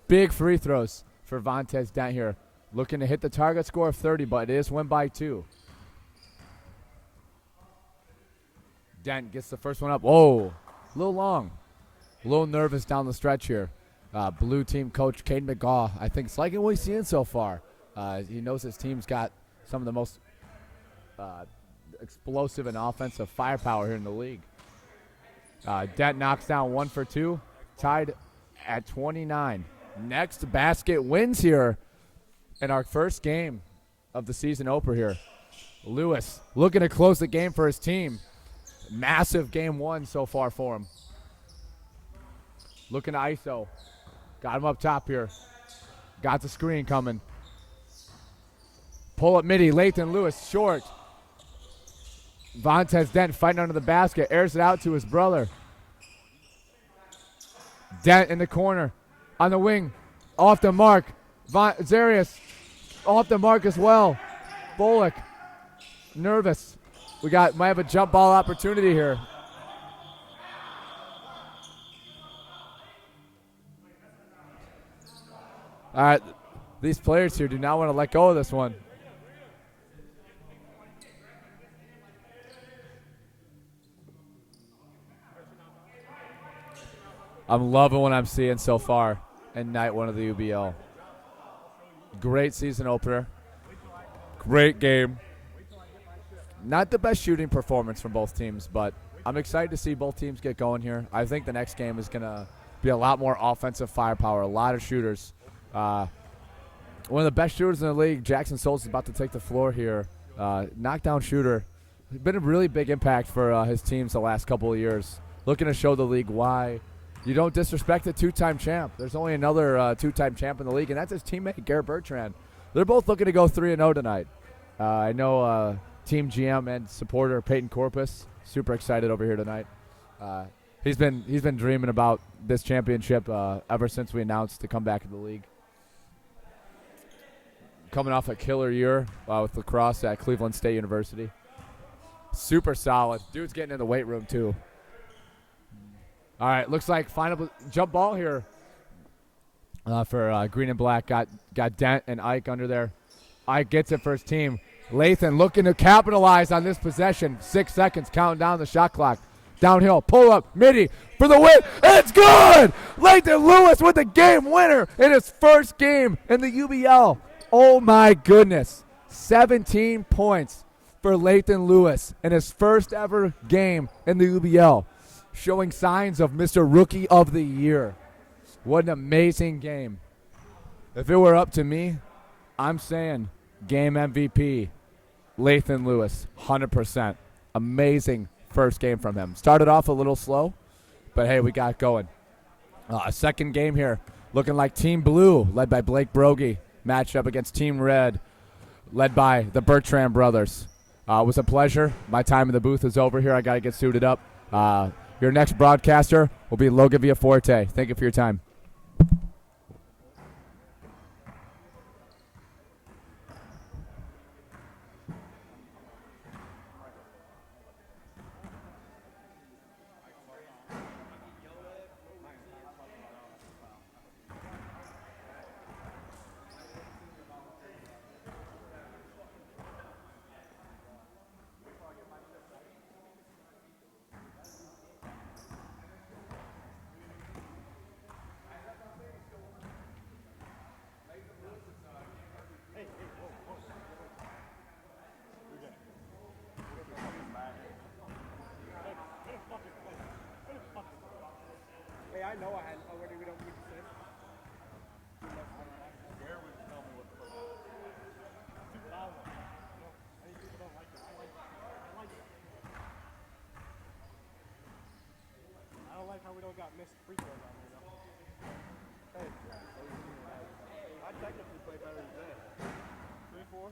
Big free throws for Vontez Dent here. Looking to hit the target score of 30, but it is win by 2. Dent gets the first one up. Whoa, a little long. A little nervous down the stretch here. Blue team coach Caden McGaw, I think, is liking what he's seeing so far. He knows his team's got some of the most explosive and offensive firepower here in the league. Dent knocks down 1 for 2, tied at 29. Next basket wins here in our first game of the season opener here. Lewis looking to close the game for his team. Massive game 1 so far for him. Looking to ISO. Got him up top here. Got the screen coming. Pull up midi. Lathan Lewis short. Vontez Dent fighting under the basket. Airs it out to his brother. Dent in the corner. On the wing. Off the mark. Zarius off the mark as well. Bullock nervous. Might have a jump ball opportunity here. All right, these players here do not want to let go of this one. I'm loving what I'm seeing so far in night 1 of the UBL. Great season opener. Great game. Not the best shooting performance from both teams, but I'm excited to see both teams get going here. I think the next game is going to be a lot more offensive firepower, a lot of shooters. One of the best shooters in the league, Jackson Souls, is about to take the floor here. Knockdown shooter. Been a really big impact for his teams the last couple of years. Looking to show the league why you don't disrespect a 2-time champ. There's only another 2-time champ in the league, and that's his teammate, Garrett Bertrand. They're both looking to go 3-0 tonight. I know team GM and supporter Peyton Corpus, super excited over here tonight. He's been dreaming about this championship ever since we announced to come back to the league. Coming off a killer year with lacrosse at Cleveland State University. Super solid. Dude's getting in the weight room too. All right, looks like final jump ball here for Green and Black. Got Dent and Ike under there. Ike gets it for his team. Lathan looking to capitalize on this possession. 6 seconds, counting down the shot clock. Downhill, pull up, midi for the win. It's good! Lathan Lewis with the game winner in his first game in the UBL. Oh my goodness. 17 points for Lathan Lewis in his first ever game in the UBL. Showing signs of Mr. Rookie of the Year. What an amazing game. If it were up to me, I'm saying game MVP, Lathan Lewis, 100%. Amazing first game from him. Started off a little slow, but hey, we got going. Second game here, looking like Team Blue, led by Blake Brogy, matched up against Team Red, led by the Bertrand brothers. It was a pleasure. My time in the booth is over here. I got to get suited up. Your next broadcaster will be Logan Villaforte. Thank you for your time. Hey, I know I had already. We don't need to sit. Garrett would tell me what the fuck. Too loud. No, I think people don't like it. I like it. I don't like how we don't got missed free throws on here though. Hey, I technically play better than that. 3-4.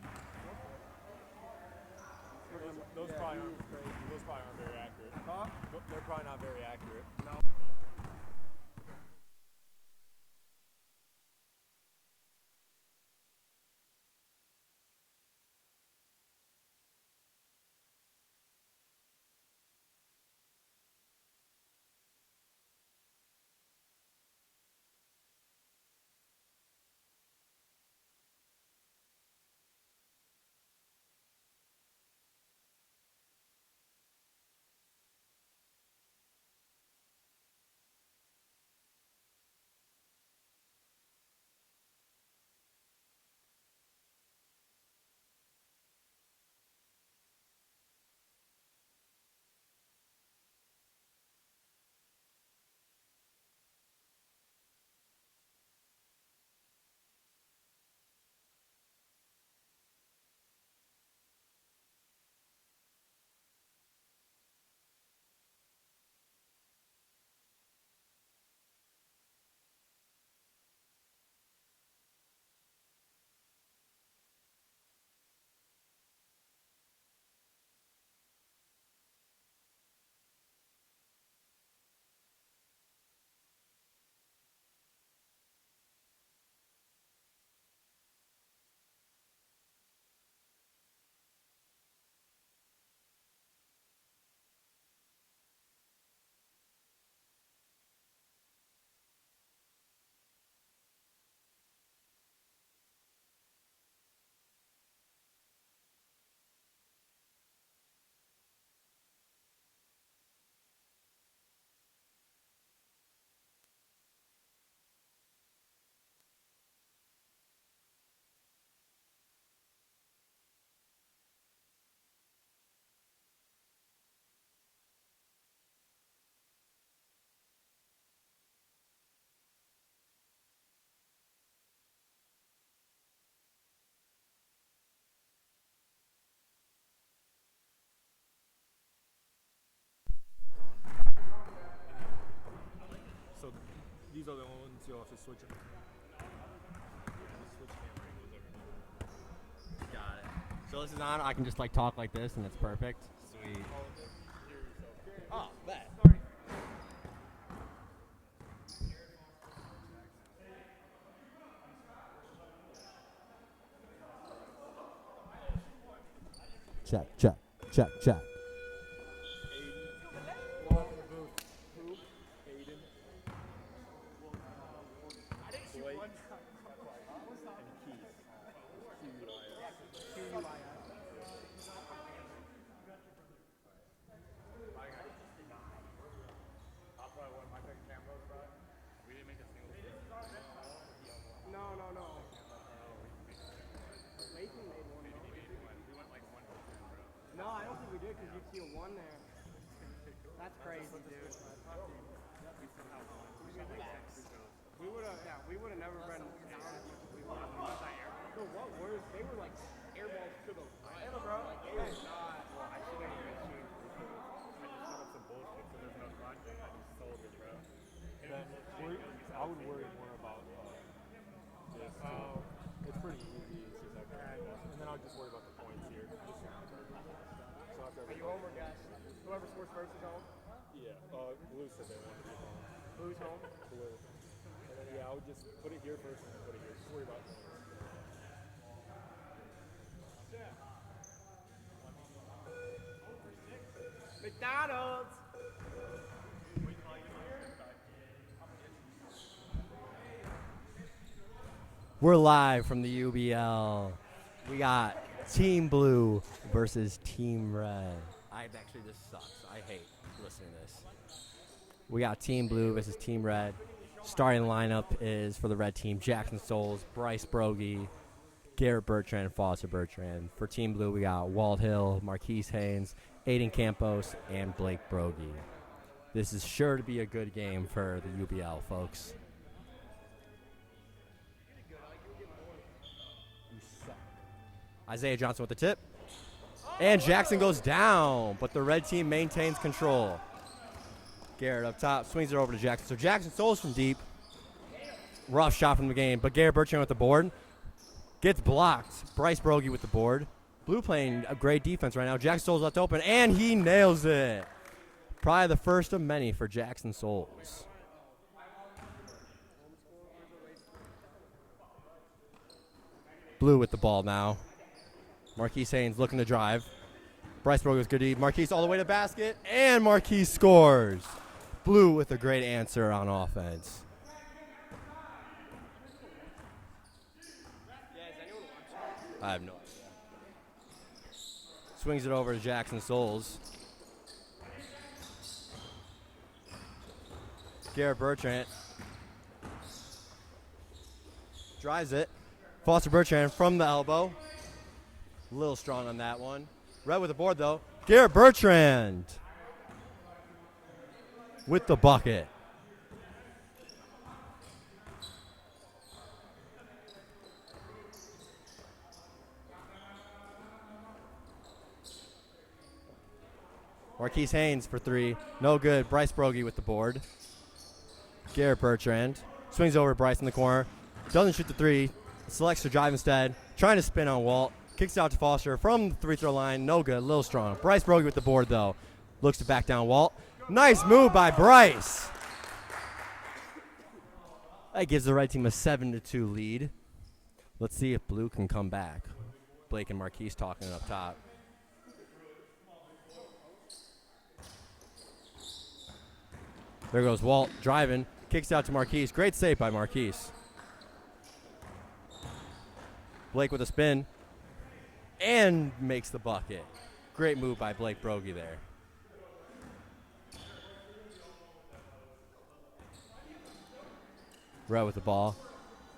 Those probably aren't very accurate. Huh? They're probably not very accurate. No. So you'll have to switch it. Switch camera angles every Got it. So this is on. I can just like talk like this, and it's perfect. Sweet. Oh, bet. Check, check, check, check. No. Lathan made one. No, I don't think we did because you see a 1 there. That's crazy, dude. We would have never been down as much as we would have. So what were they were like airballs to the right, bro. Like they were not. Well, I should have even seen. I just set up some bullshit, so there's no project. I just sold it, bro. I would worry more about this. It's pretty easy. It's just like, and then I would just worry about the points here. So after Are you home or guess? Whoever scores first is home. yeah, Blue said they wanted to be home. Who's home? Blue. And then I would just put it here first and then put it here. Just worry about points. McDonald's. We're live from the UBL. We got Team Blue versus Team Red. This sucks. I hate listening to this. We got Team Blue versus Team Red. Starting lineup is for the red team: Jackson Souls, Bryce Brogy, Garrett Bertrand, and Foster Bertrand. For Team Blue, we got Walt Hill, Marquise Haynes, Aiden Campos, and Blake Brogy. This is sure to be a good game for the UBL, folks. Isaiah Johnson with the tip. And Jackson goes down, but the red team maintains control. Garrett up top, swings it over to Jackson. So Jackson Souls from deep. Rough shot from the game, but Garrett Bertrand with the board. Gets blocked. Bryce Brogy with the board. Blue playing a great defense right now. Jackson Souls left open, and he nails it. Probably the first of many for Jackson Souls. Blue with the ball now. Marquise Haynes looking to drive. Bryce Brogy was good deep. Marquise all the way to basket, and Marquise scores. Blue with a great answer on offense. I have no idea. Swings it over to Jackson Souls. Garrett Bertrand drives it. Foster Bertrand from the elbow. A little strong on that one. Red with the board, though. Garrett Bertrand with the bucket. Marquise Haynes for three. No good. Bryce Brogy with the board. Garrett Bertrand swings over Bryce in the corner. Doesn't shoot the three. Selects to drive instead. Trying to spin on Walt. Kicks out to Foster from the free-throw line. No good. A little strong. Bryce Brogy with the board, though. Looks to back down Walt. Nice move by Bryce. That gives the red team a 7-2 lead. Let's see if Blue can come back. Blake and Marquise talking up top. There goes Walt driving. Kicks out to Marquise. Great save by Marquise. Blake with a spin. And makes the bucket. Great move by Blake Brogy there. Red with the ball.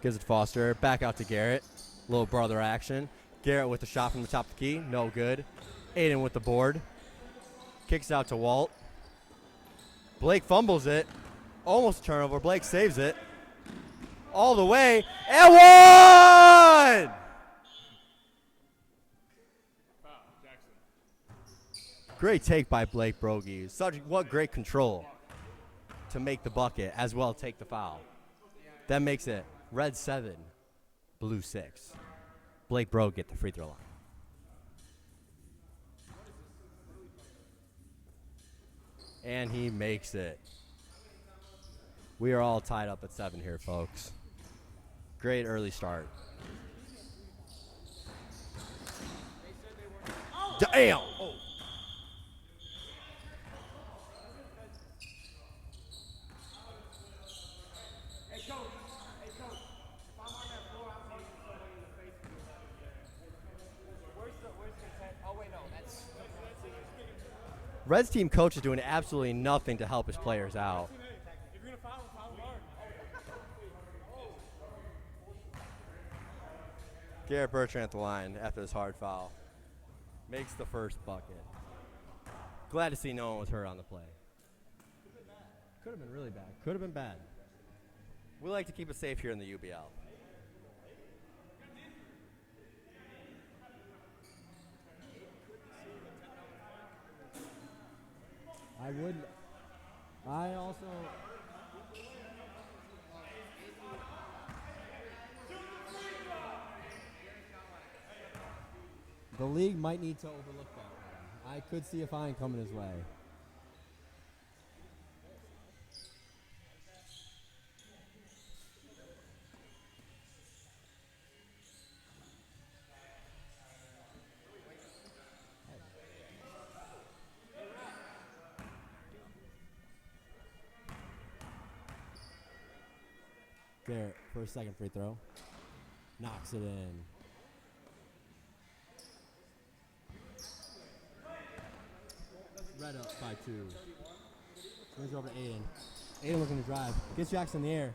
Gives it to Foster. Back out to Garrett. Little brother action. Garrett with the shot from the top of the key. No good. Aiden with the board. Kicks out to Walt. Blake fumbles it. Almost a turnover. Blake saves it. All the way. And one! Great take by Blake Brogy. What great control to make the bucket as well as take the foul. That makes it red 7, blue 6. Blake Brogue get the free throw line. And he makes it. We are all tied up at 7 here, folks. Great early start. Damn! Oh. Red's team coach is doing absolutely nothing to help his players out. If you're gonna foul him hard. Garrett Bertrand at the line after this hard foul. Makes the first bucket. Glad to see no one was hurt on the play. Could have been really bad. Could have been bad. We like to keep it safe here in the UBL. I also. The league might need to overlook that one. I could see a fine coming his way. Garrett for a second free throw. Knocks it in. Red up by 2. Swings over to Aiden. Aiden looking to drive. Gets Jackson in the air.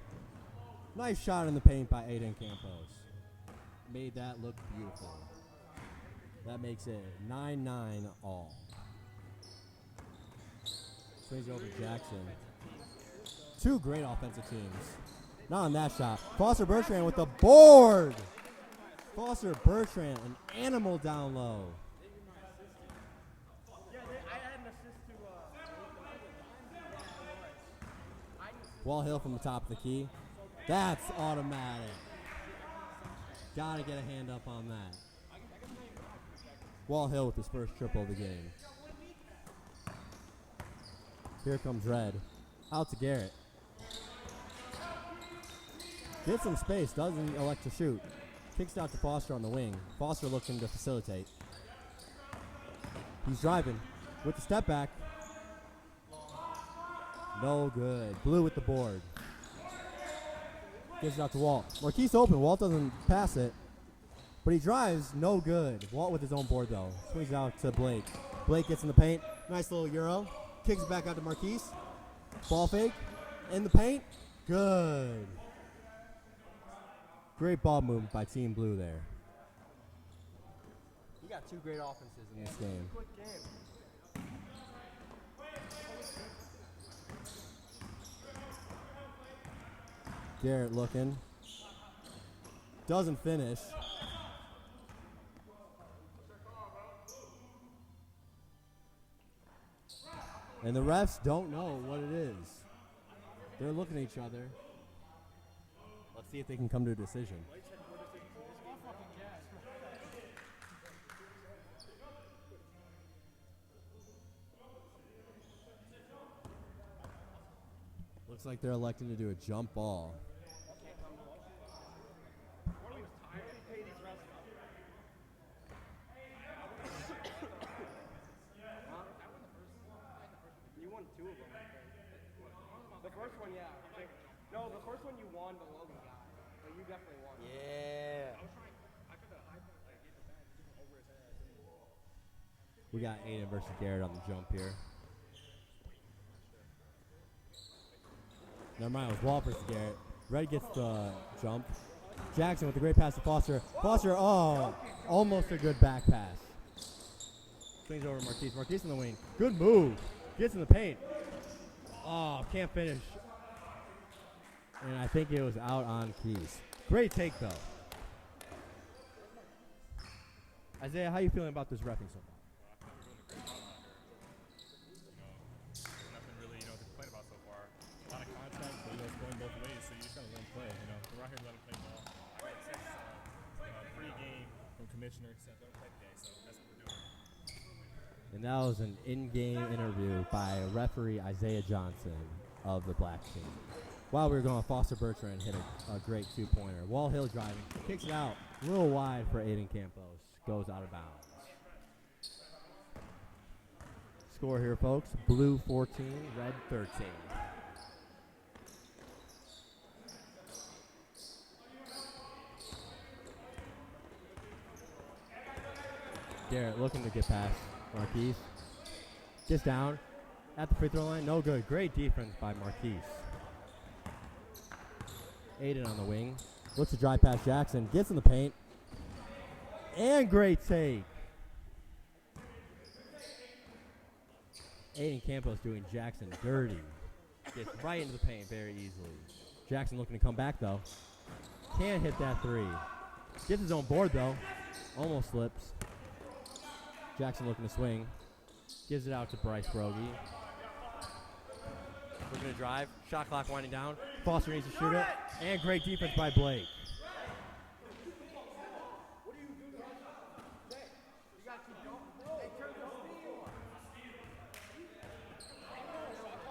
Nice shot in the paint by Aiden Campos. Made that look beautiful. That makes it 9-9 all. Swings over to Jackson. 2 great offensive teams. Not on that shot. Foster Bertrand with the board. Foster Bertrand, an animal down low. Wall Hill from the top of the key. That's automatic. Gotta get a hand up on that. Wall Hill with his first triple of the game. Here comes Red. Out to Garrett. Gets some space, doesn't elect to shoot. Kicks out to Foster on the wing. Foster looking to facilitate. He's driving with the step back. No good. Blue with the board. Gives it out to Walt. Marquise open. Walt doesn't pass it. But he drives. No good. Walt with his own board, though. Swings it out to Blake. Blake gets in the paint. Nice little Euro. Kicks it back out to Marquise. Ball fake. In the paint. Good. Great ball movement by Team Blue there. You got 2 great offenses in this game. Garrett looking. Doesn't finish. And the refs don't know what it is. They're looking at each other. Let's see if they can come to a decision. Looks like they're electing to do a jump ball. You won 2 of them, I think. The first one, yeah. No, the first one you won the Logan guy. But you definitely won. Yeah. We got Aiden versus Garrett on the jump here. Never mind, it was Walt versus Garrett. Red gets the jump. Jackson with a great pass to Foster. Foster, oh, almost a good back pass. Swings over to Marquise. Marquise in the wing. Good move. Gets in the paint. Oh, can't finish. And I think it was out on Keys. Great take, though. Isaiah, how you feeling about this repping so far? Nothing really, to complain about so far. A lot of contact, but it's going both ways, so you just gotta let them play, commissioner said that day, so that's what we're doing. And that was an in-game interview by referee Isaiah Johnson of the Black team. While we were going, Foster Bertrand hit a great two-pointer. Wall Hill driving, kicks it out, a little wide for Aiden Campos, goes out of bounds. Score here, folks, blue 14, red 13. Garrett looking to get past Marquise. Gets down at the free throw line. No good. Great defense by Marquise. Aiden on the wing. Looks to drive past Jackson. Gets in the paint. And great take. Aiden Campos doing Jackson dirty. Gets right into the paint very easily. Jackson looking to come back, though. Can't hit that three. Gets his own board, though. Almost slips. Jackson looking to swing. Gives it out to Bryce Brogy. Looking to drive. Shot clock winding down. Foster needs to shoot it. And great defense by Blake.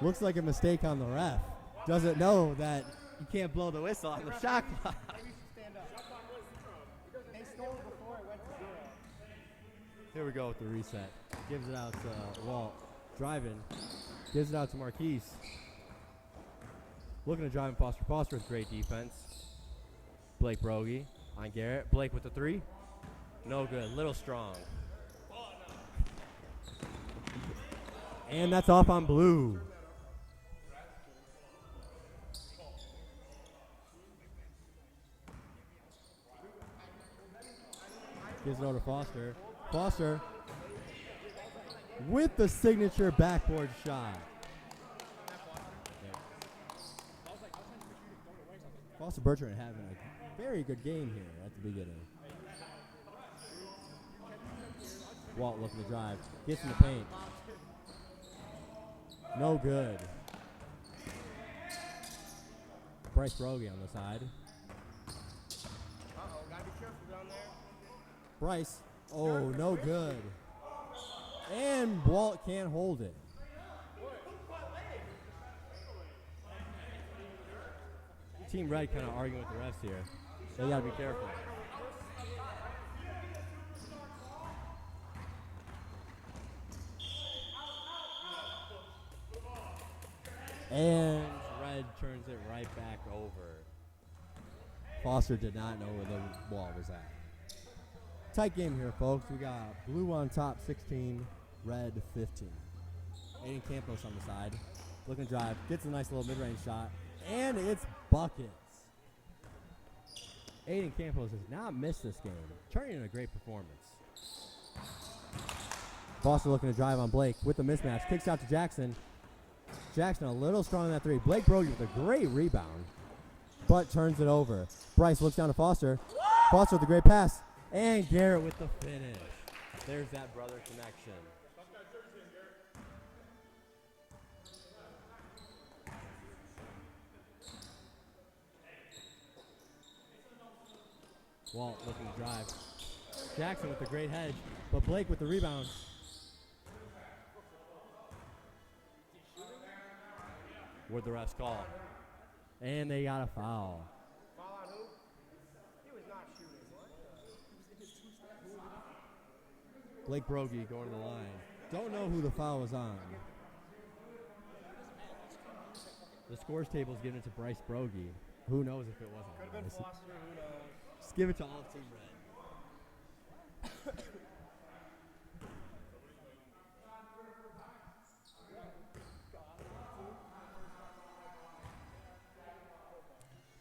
Looks like a mistake on the ref. Doesn't know that you can't blow the whistle on the shot clock. Here we go with the reset. Gives it out to Walt. Driving. Gives it out to Marquise. Looking to drive in Foster. Foster with great defense. Blake Brogy on Garrett. Blake with the three. No good. Little strong. And that's off on blue. Gives it over to Foster. Foster with the signature backboard shot. Foster Bertrand having a very good game here at the beginning. Walt looking to drive. Gets in the paint. No good. Bryce Brogy on the side. Gotta be careful down there. Bryce. Oh, no good. And Walt can't hold it. Team Red kind of arguing with the refs here. They got to be careful. And Red turns it right back over. Foster did not know where the ball was at. Tight game here, folks. We got blue on top, 16, red, 15. Aiden Campos on the side. Looking to drive. Gets a nice little mid-range shot. And it's buckets. Aiden Campos has not missed this game. Turning in a great performance. Foster looking to drive on Blake with the mismatch. Kicks out to Jackson. Jackson a little strong on that three. Blake Brogy with a great rebound, but turns it over. Bryce looks down to Foster. Foster with a great pass. And Garrett with the finish. There's that brother connection. Walt looking to drive. Jackson with the great hedge, but Blake with the rebound. What'd the refs call? And they got a foul. Foul on who? He was not shooting. Blake Brogy going to the line. Don't know who the foul was on. The scores table is given to Bryce Brogy. Who knows if it wasn't? Could have been Foster, who knows? Just give it to all Team Red.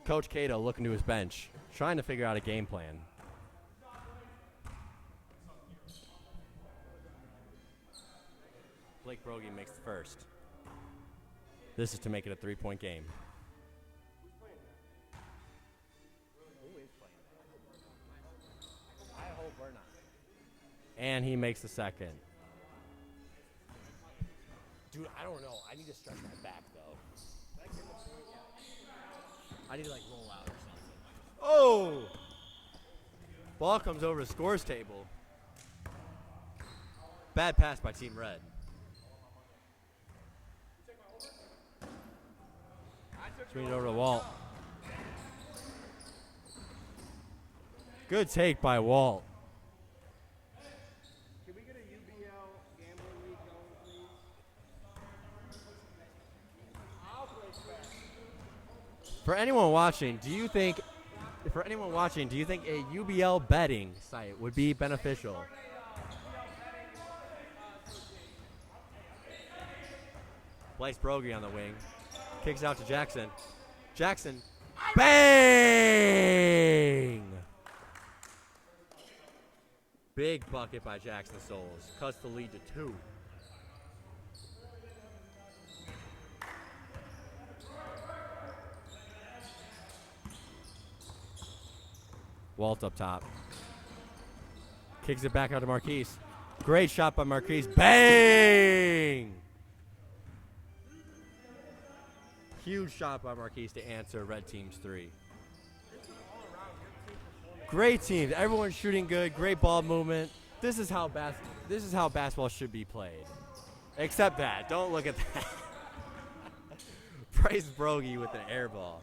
Coach Cato looking to his bench, trying to figure out a game plan. Blake Brogy makes the first. This is to make it a three-point game. I hope we're not. And he makes the second. Dude, I don't know. I need to stretch my back, though. I need to, like, roll out or something. Oh! Ball comes over to scores table. Bad pass by Team Red. Swing it over to Walt. Good take by Walt. Can we get a UBL gambling league going, please? I'll play fast. For anyone watching, do you think a UBL betting site would be beneficial? Bryce Brogy on the wing. Kicks out to Jackson. Jackson. Bang! Big bucket by Jackson Souls. Cuts the lead to 2. Walt up top. Kicks it back out to Marquise. Great shot by Marquise. Bang! Huge shot by Marquise to answer Red Team's 3. Great teams. Everyone's shooting good. Great ball movement. This is how basketball should be played. Except that. Don't look at that. Bryce Brogy with an air ball.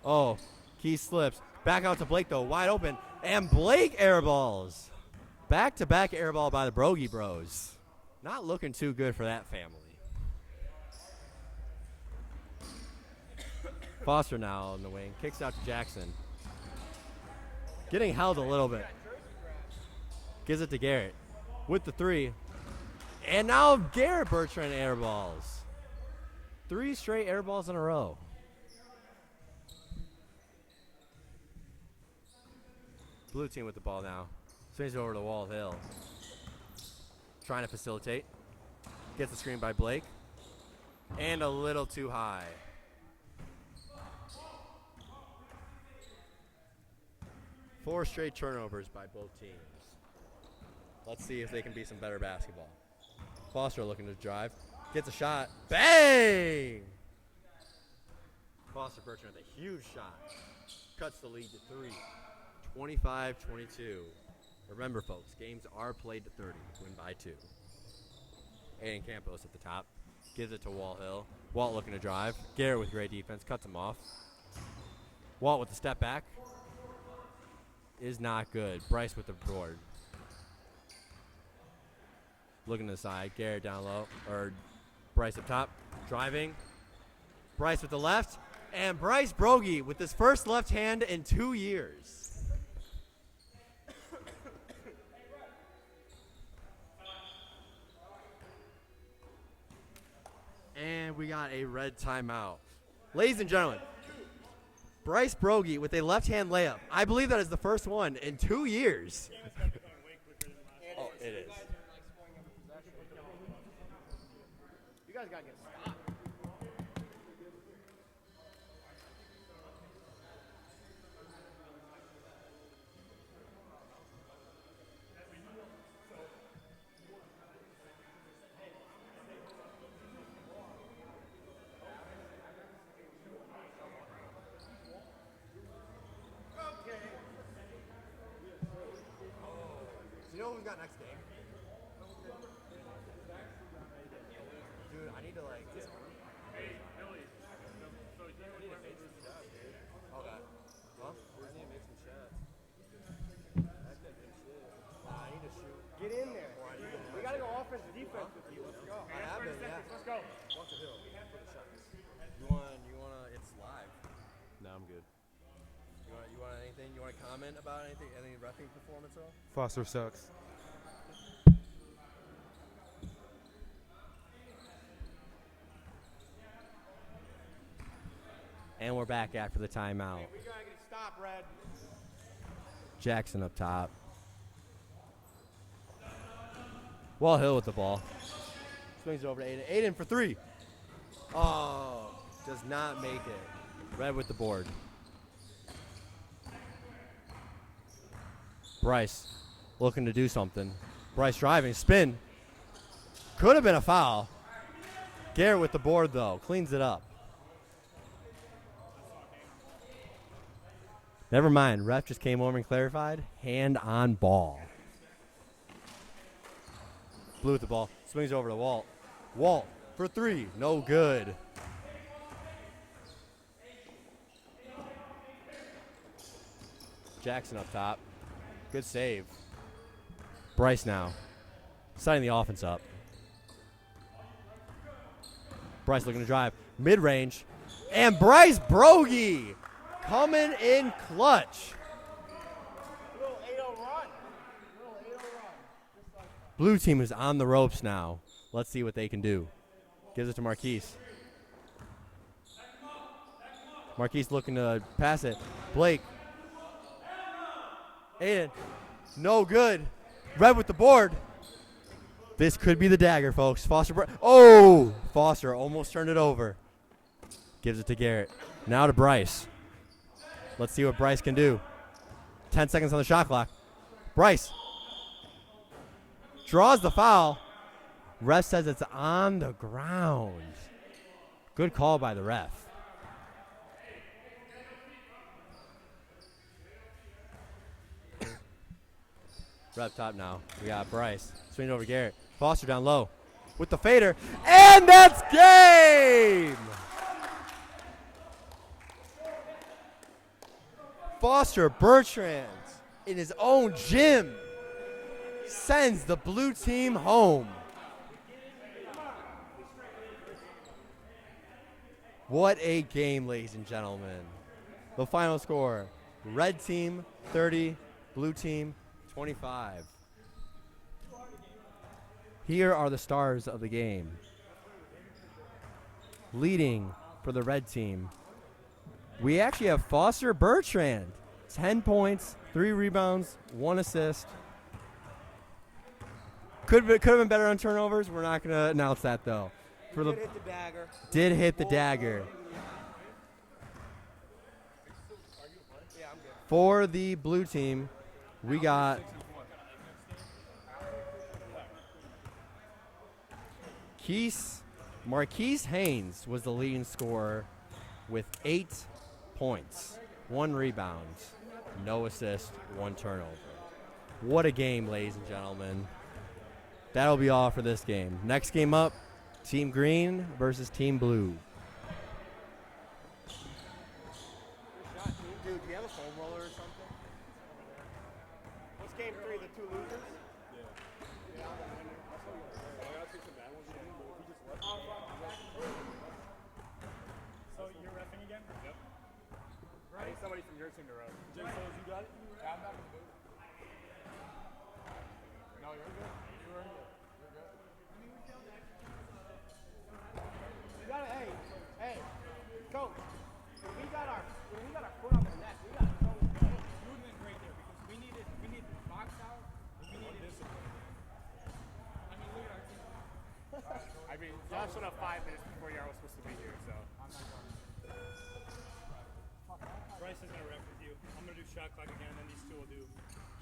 Oh, he slips. Back out to Blake, though. Wide open. And Blake air balls. Back-to-back air ball by the Brogy Bros. Not looking too good for that family. Foster now on the wing. Kicks out to Jackson. Getting held a little bit. Gives it to Garrett. With the 3. And now Garrett Bertrand air balls. 3 straight air balls in a row. Blue team with the ball now. Swings it over to Wall Hill. Trying to facilitate. Gets the screen by Blake. And a little too high. Four straight turnovers by both teams. Let's see if they can be some better basketball. Foster looking to drive. Gets a shot. Bang! Foster Bertrand with a huge shot. Cuts the lead to 3. 25-22. Remember, folks, games are played to 30. Win by 2. Aiden Campos at the top. Gives it to Walt Hill. Walt looking to drive. Garrett with great defense. Cuts him off. Walt with the step back. Is not good. Bryce with the board. Looking to the side. Garrett down low. Or Bryce up top. Driving. Bryce with the left. And Bryce Brogy with his first left hand in 2 years. And we got a red timeout. Ladies and gentlemen, Bryce Brogy with a left-hand layup. I believe that is the first one in 2 years. Oh, it is. You guys gotta get stopped. Do you know who we got next game? Dude, I need to like. Hey, Billy. So you need to make some shots, dude. Okay. Huh? We need to make some shots. I need to shoot. Get in there. We gotta go offense defense with you. Let's go. I have been, yeah. Let's go. Walk the hill for the shots. You wanna? It's live. No, I'm good. You want anything? You want to comment about anything? Any reffing performance at all? Foster sucks. And we're back after the timeout. We gotta get stopped, Red. Jackson up top. Wall Hill with the ball. Swings it over to Aiden. Aiden for 3. Oh, does not make it. Red with the board. Bryce looking to do something. Bryce driving, spin. Could have been a foul. Garrett with the board, though. Cleans it up. Never mind. Ref just came over and clarified. Hand on ball. Blue with the ball. Swings over to Walt. Walt for 3. No good. Jackson up top. Good save. Bryce now. Setting the offense up. Bryce looking to drive. Mid-range. And Bryce Brogy coming in clutch. Little 8-0 run. Blue team is on the ropes now. Let's see what they can do. Gives it to Marquise. Marquise looking to pass it. Blake. Aiden. No good. Red with the board. This could be the dagger, folks. Foster. Oh! Foster almost turned it over. Gives it to Garrett. Now to Bryce. Let's see what Bryce can do. 10 seconds on the shot clock. Bryce draws the foul. Ref says it's on the ground. Good call by the ref. We're up top now. We got Bryce. Swing over Garrett. Foster down low with the fader. And that's game! Foster Bertrand in his own gym sends the blue team home. What a game, ladies and gentlemen. The final score, red team 30, blue team 25. Here are the stars of the game. Leading for the red team, we actually have Foster Bertrand. 10 points, 3 rebounds, 1 assist. Could have been better on turnovers. We're not going to announce that, though. Did hit the dagger. Did hit the dagger. For the blue team, we got Marquise Haynes was the leading scorer with 8 points, 1 rebound, no assist, 1 turnover. What a game, ladies and gentlemen. That'll be all for this game. Next game up, Team Green versus Team Blue. Dude, do you have a foam roller or something? What's game 3, the 2 losers? So you're reffing again? Yep. I need somebody from your team to run. Jake Souls, you got it? Yeah, I'm not gonna do it. No, you're good. You're good. You're good. You gotta, hey, coach. When we got our foot on the net, we got so movement right there because we needed box out. We needed discipline. I mean, look at our team. I mean, y'all showed up 5 minutes before y'all were supposed to be here, so. Bryce is gonna ref with you. I'm gonna do shot clock again, and then these two will do.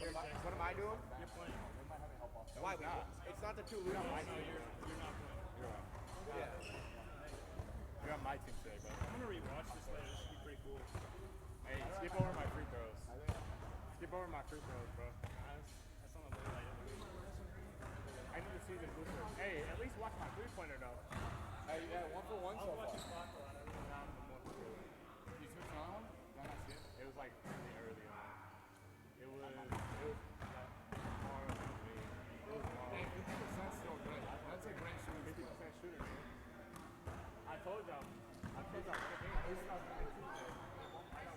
What am I doing? You're playing. Why? It's not the 2 losers. You're not playing. Yeah. You're on my team today, bro. I'm gonna rewatch this later. This should be pretty cool. Hey, skip over my free throws. Skip over my free throws, bro. That's on the low light. I need to see the booster. Hey, at least watch my three-pointer, though. Hey, yeah, 1 for 1 so I'll far. watch the clock a lot. I really not the more. You switched on one? Did I not see it? It was like really early on. It was far away. It was long. Hey, 50% still good. That's a great shooting. 50% shooter, man. I told y'all. It's not Tuesday.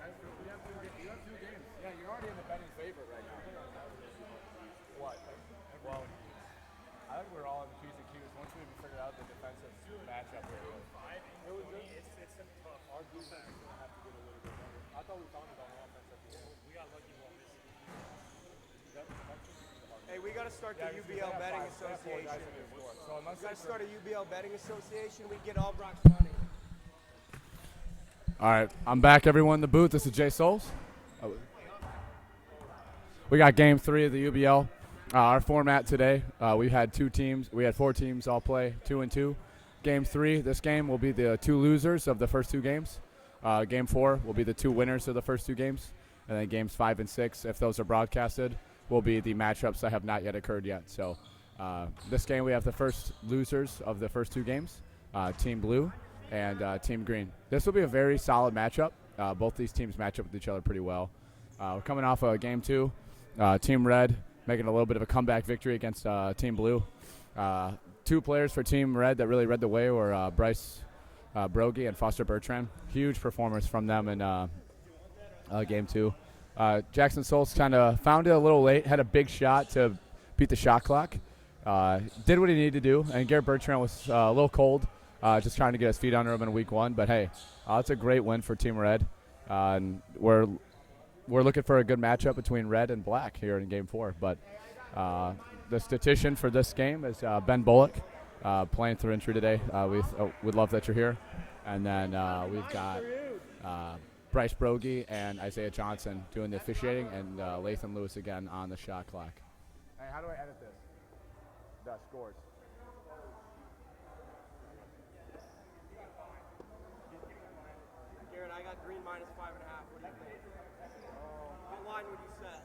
That's true. You have 2 games. Yeah, you're already in the betting favor right now. What? Well, I think we're all in the P's and Q's once we figured out the defensive matchup. It was just, it's tough. Our defense is going to have to get a little bit better. I thought we found it on offense at the end. We got lucky while missing. Hey, we gotta start the UBL betting association. So unless We gotta start a UBL betting association. We get all Brock's money. All right, I'm back, everyone in the booth. This is Jay Souls. We got game 3 of the UBL. Our format today, we had 2 teams. We had 4 teams all play 2 and 2. Game 3, this game will be the 2 losers of the first 2 games. Game 4 will be the 2 winners of the first 2 games. And then games 5 and 6, if those are broadcasted, will be the matchups that have not yet occurred yet. So this game we have the first losers of the first 2 games, Team Blue and Team Green. This will be a very solid matchup. Both these teams match up with each other pretty well. We're coming off of Game 2. Team Red making a little bit of a comeback victory against Team Blue. 2 players for Team Red that really led the way were Bryce Brogy and Foster Bertrand. Huge performance from them in Game 2. Jackson Souls kind of found it a little late, had a big shot to beat the shot clock. Did what he needed to do, and Garrett Bertrand was a little cold, just trying to get his feet under him in week 1. But, hey, it's a great win for Team Red. And we're looking for a good matchup between Red and Black here in Game 4. But the statistician for this game is Ben Bullock, playing through injury today. We'd love that you're here. And then we've got Bryce Brogy and Isaiah Johnson doing the officiating, and Lathan Lewis again on the shot clock. Hey, how do I edit this? The scores. Garrett, I got Green -5.5. What do you think? What line would you set?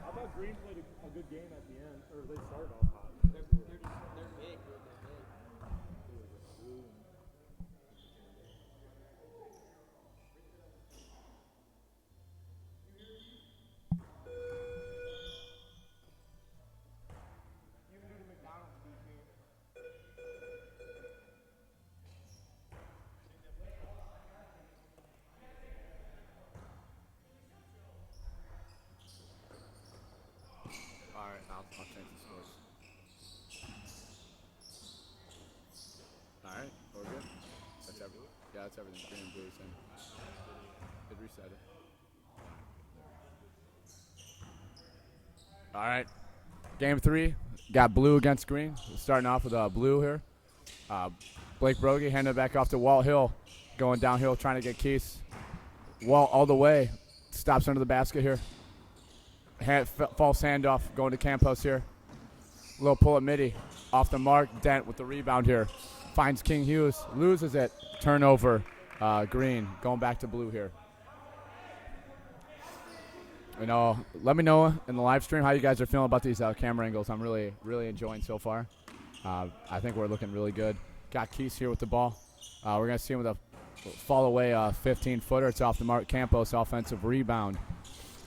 I thought Green played a good game at the end, or they started off hot. They're big, dude. They're big. All right, I'll change the scores. All right, we're good. That's everything. Yeah, that's everything. Green and blue is in. It reset it. All right, Game 3. Got blue against green. Starting off with blue here. Blake Brogy handing it back off to Walt Hill. Going downhill, trying to get Keith. Walt all the way. Stops under the basket here. False handoff going to Campos here. Little pull at midi. Off the mark. Dent with the rebound here. Finds King Hughes. Loses it. Turnover. Green. Going back to blue here. Let me know in the live stream how you guys are feeling about these camera angles. I'm really, really enjoying so far. I think we're looking really good. Got Keith here with the ball. We're going to see him with a fall away 15-footer. It's off the mark. Campos offensive rebound.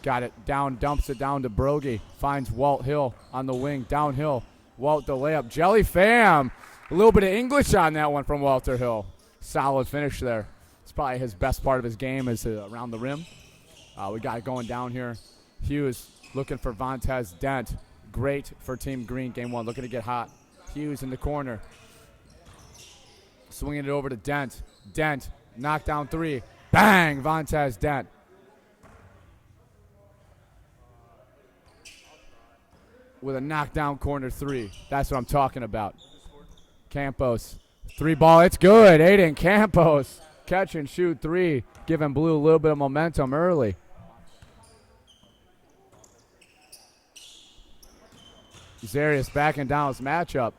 Got it down, dumps it down to Brogy. Finds Walt Hill on the wing, downhill. Walt the layup. Jelly Fam. A little bit of English on that one from Walter Hill. Solid finish there. It's probably his best part of his game is around the rim. We got it going down here. Hughes looking for Vontez Dent. Great for Team Green, Game 1. Looking to get hot. Hughes in the corner. Swinging it over to Dent. Dent, knockdown 3. Bang, Vontez Dent. With a knockdown corner 3. That's what I'm talking about. Campos. 3 ball. It's good. Aiden Campos. Catch and shoot 3. Giving blue a little bit of momentum early. Zarius backing down his matchup.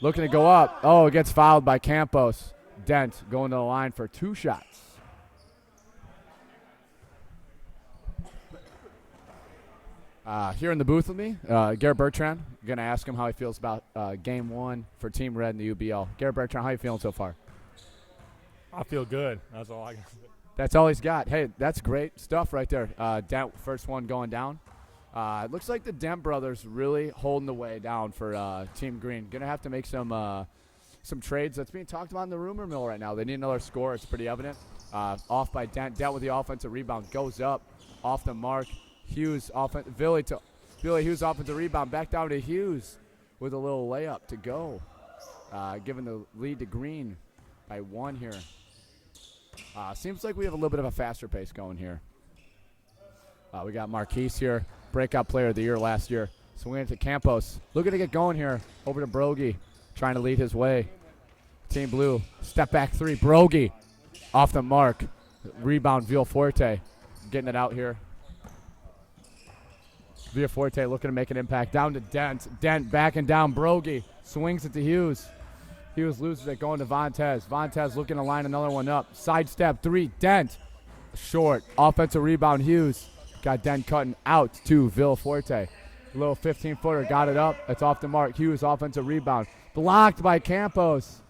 Looking to go up. Oh, it gets fouled by Campos. Dent going to the line for 2 shots. Here in the booth with me, Garrett Bertrand. Going to ask him how he feels about Game 1 for Team Red in the UBL. Garrett Bertrand, how are you feeling so far? I feel good. That's all I got. That's all he's got. Hey, that's great stuff right there. Dent, first one going down. It looks like the Dent brothers really holding the way down for Team Green. Going to have to make some trades. That's being talked about in the rumor mill right now. They need another score. It's pretty evident. Off by Dent. Dent with the offensive rebound. Goes up. Off the mark. Hughes, Billy Hughes offensive rebound. Back down to Hughes with a little layup to go. Giving the lead to Green by 1 here. Seems like we have a little bit of a faster pace going here. We got Marquise here. Breakout player of the year last year. Swinging it to Campos. Looking to get going here. Over to Brogy. Trying to lead his way. Team Blue. Step back 3. Brogy. Off the mark. Rebound Villaforte. Getting it out here. Villaforte looking to make an impact. Down to Dent. Dent backing down. Brogy swings it to Hughes. Hughes loses it going to Vontez. Vontez looking to line another one up. Sidestep 3. Dent. Short. Offensive rebound Hughes. Got Dent cutting out to Villaforte. Little 15-footer, got it up. It's off the mark. Hughes, offensive rebound. Blocked by Campos.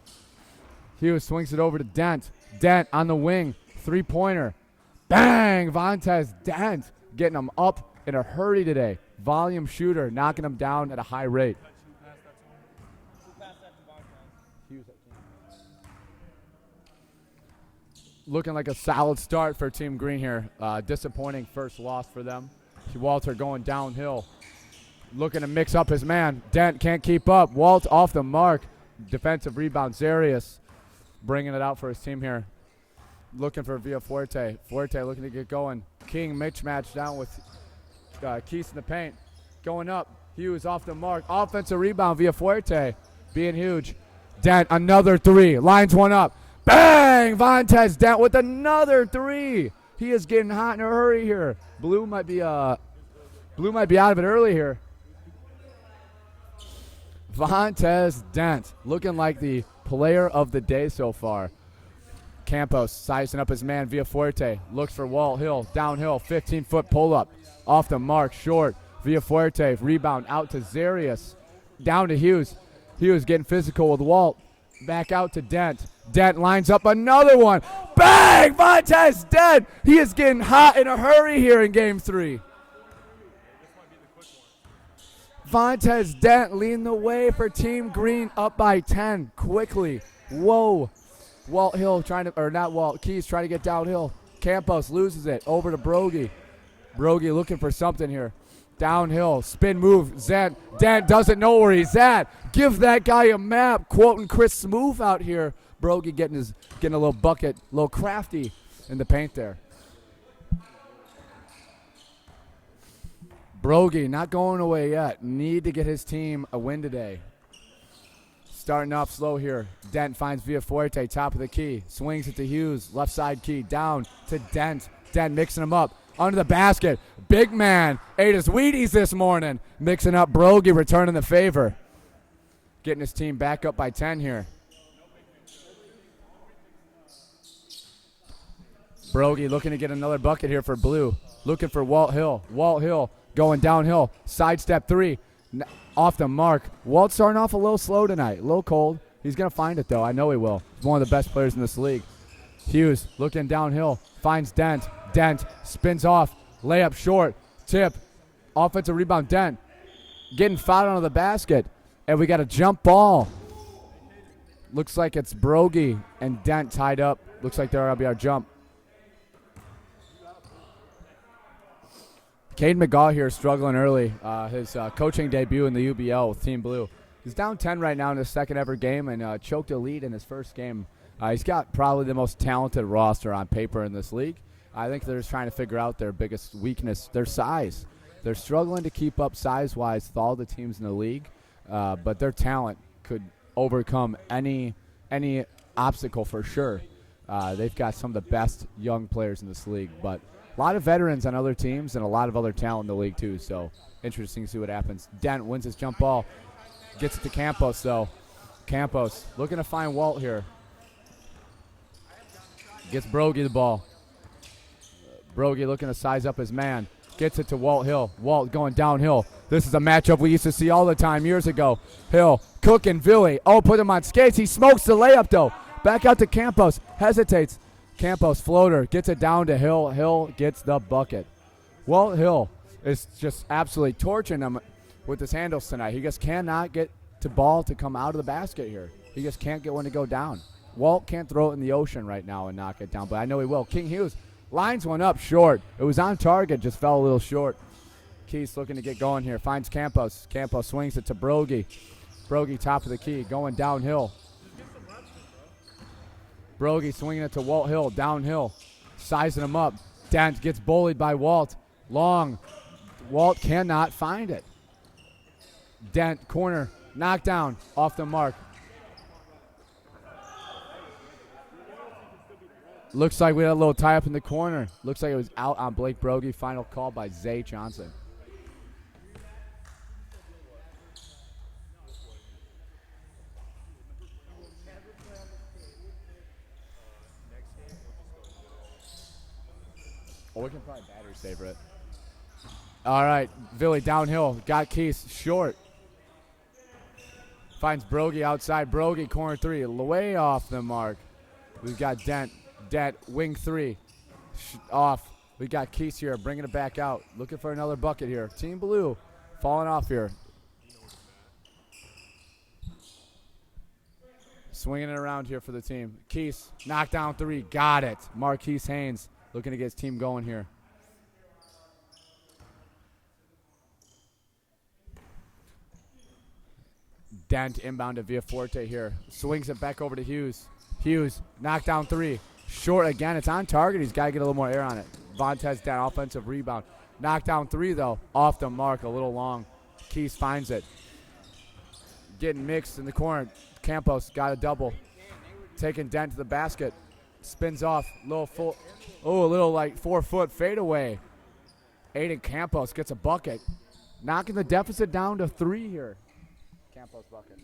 Hughes swings it over to Dent. Dent on the wing. Three-pointer. Bang! Vontez Dent getting him up in a hurry today. Volume shooter, knocking him down at a high rate. Looking like a solid start for Team Green here. Disappointing first loss for them. Walter going downhill. Looking to mix up his man. Dent can't keep up. Walt off the mark. Defensive rebound. Zarius bringing it out for his team here. Looking for Villaforte. Forte looking to get going. King mismatch down with Keys in the paint. Going up. Hughes off the mark. Offensive rebound. Villaforte being huge. Dent another three. Lines one up. Bang! Vontez Dent with another three. He is getting hot in a hurry here. Blue might be out of it early here. Vontez Dent looking like the player of the day so far. Campos sizing up his man. Villaforte looks for Walt Hill. Downhill, 15-foot pull-up. Off the mark, short. Villaforte, rebound out to Zarius. Down to Hughes. Hughes getting physical with Walt. Back out to Dent. Dent lines up another one. Bang! Vontez Dent. He is getting hot in a hurry here in Game 3. Vontez Dent leading the way for Team Green, up by 10 quickly. Whoa. Walt Hill Keys trying to get downhill. Campos loses it. Over to Brogy. Brogy looking for something here. Downhill, spin move. Dent doesn't know where he's at. Give that guy a map. Quoting Chris Smooth out here. Brogy getting a little bucket, a little crafty in the paint there. Brogy not going away yet. Need to get his team a win today. Starting off slow here. Dent finds Villaforte, top of the key. Swings it to Hughes, left side key. Down to Dent. Dent mixing him up. Under the basket. Big man ate his Wheaties this morning. Mixing up Brogy, returning the favor. Getting his team back up by 10 here. Brogy looking to get another bucket here for Blue. Looking for Walt Hill. Walt Hill going downhill. Sidestep three. Off the mark. Walt's starting off a little slow tonight. A little cold. He's going to find it, though. I know he will. He's one of the best players in this league. Hughes looking downhill. Finds Dent. Dent spins off. Layup short. Tip. Offensive rebound. Dent getting fouled onto the basket. And we got a jump ball. Looks like it's Brogy and Dent tied up. Looks like there will be our jump. Caden McGaw here struggling early. His coaching debut in the UBL with Team Blue. He's down 10 right now in his second ever game and choked a lead in his first game. He's got probably the most talented roster on paper in this league. I think they're just trying to figure out their biggest weakness, their size. They're struggling to keep up size-wise with all the teams in the league, but their talent could overcome any obstacle for sure. They've got some of the best young players in this league, but a lot of veterans on other teams and a lot of other talent in the league too, so interesting to see what happens. Dent wins his jump ball. Gets it to Campos, though. Campos looking to find Walt here. Gets Brogy the ball. Brogy looking to size up his man. Gets it to Walt Hill. Walt going downhill. This is a matchup we used to see all the time years ago. Hill cooking Villy. Oh, put him on skates. He smokes the layup, though. Back out to Campos. Hesitates. Campos floater. Gets it down to Hill. Hill gets the bucket. Walt Hill is just absolutely torching him with his handles tonight. He just cannot get the ball to come out of the basket here. He just can't get one to go down. Walt can't throw it in the ocean right now and knock it down, but I know he will. King Hughes lines one up short. It was on target, just fell a little short. Keys looking to get going here. Finds Campos. Campos swings it to Brogy. Brogy top of the key, going downhill. Brogy swinging it to Walt Hill, downhill. Sizing him up. Dent gets bullied by Walt. Long. Walt cannot find it. Dent, corner, knockdown, off the mark. Looks like we had a little tie-up in the corner. Looks like it was out on Blake Brogy. Final call by Zay Johnson. Or we can probably battery saver it. All right, Billy downhill. Got Keys short. Finds Brogy outside. Brogy, corner three. Way off the mark. We've got Dent. Dent, wing three. Off. We got Keys here, bringing it back out. Looking for another bucket here. Team Blue falling off here. Swinging it around here for the team. Keys, knockdown three. Got it. Marquise Haynes looking to get his team going here. Dent inbound to Villaforte here. Swings it back over to Hughes. Hughes, knockdown three. Short again. It's on target. He's got to get a little more air on it. Vontez down, offensive rebound. Knockdown three, though. Off the mark, a little long. Keys finds it. Getting mixed in the corner. Campos got a double. Taking Dent to the basket. Spins off. A little like 4-foot fadeaway. Aiden Campos gets a bucket. Knocking the deficit down to 3 here. Campos bucket.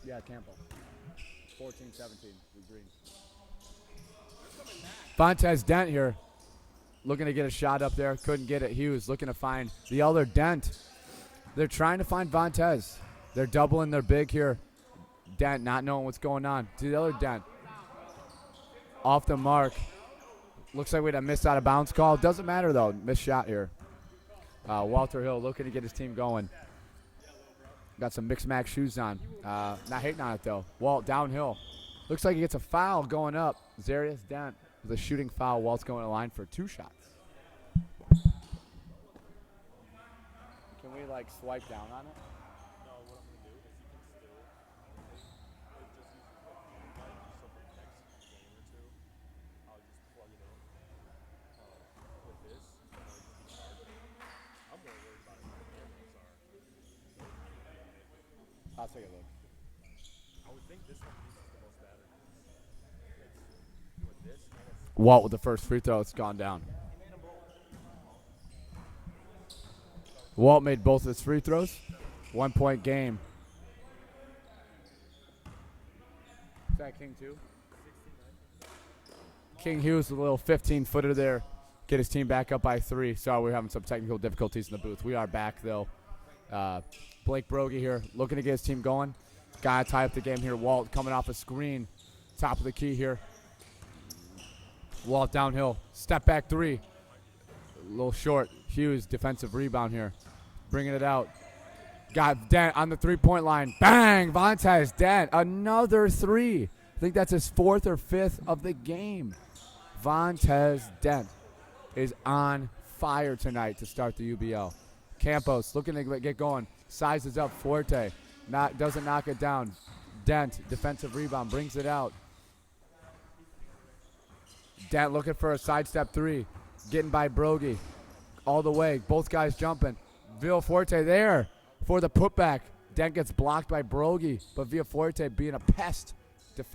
Yeah, Campos. 14-17 with Green. Vontez Dent here. Looking to get a shot up there. Couldn't get it. Hughes looking to find the other Dent. They're trying to find Vontez. They're doubling their big here. Dent not knowing what's going on. To the other Dent. Off the mark. Looks like we had a missed out of bounds call. Doesn't matter, though. Missed shot here. Walter Hill looking to get his team going. Got some mixed max shoes on. Not hating on it, though. Walt downhill. Looks like he gets a foul going up. Zarius Dent with a shooting foul. Walt's going to line for 2 shots. Can we, like, swipe down on it? No, what I'm going to do is you can still just use the invite, so for the next game or two, I'll just plug it in with this, and I'll just be charging. I'm more worried about it than the cameras are. I'll take a look. I would think this one uses the most batteries. It's with this, and it's Walt with the first free throw. It's gone down. Walt made both his free throws. 1-point game. Is that King 2? King Hughes with a little 15-footer there. Get his team back up by 3. Sorry, we're having some technical difficulties in the booth. We are back, though. Blake Brogy here looking to get his team going. Got to tie up the game here. Walt coming off a screen. Top of the key here. Walt downhill. Step back 3. A little short. Hughes defensive rebound here. Bringing it out. Got Dent on the 3-point line. Bang! Vontez Dent. Another 3. I think that's his 4th or 5th of the game. Vontez Dent is on fire tonight to start the UBL. Campos looking to get going. Sizes up Forte. Doesn't knock it down. Dent, defensive rebound, brings it out. Dent looking for a sidestep 3. Getting by Brogy. All the way. Both guys jumping. Villaforte there for the putback. Dent gets blocked by Brogy, but Villaforte being a pest.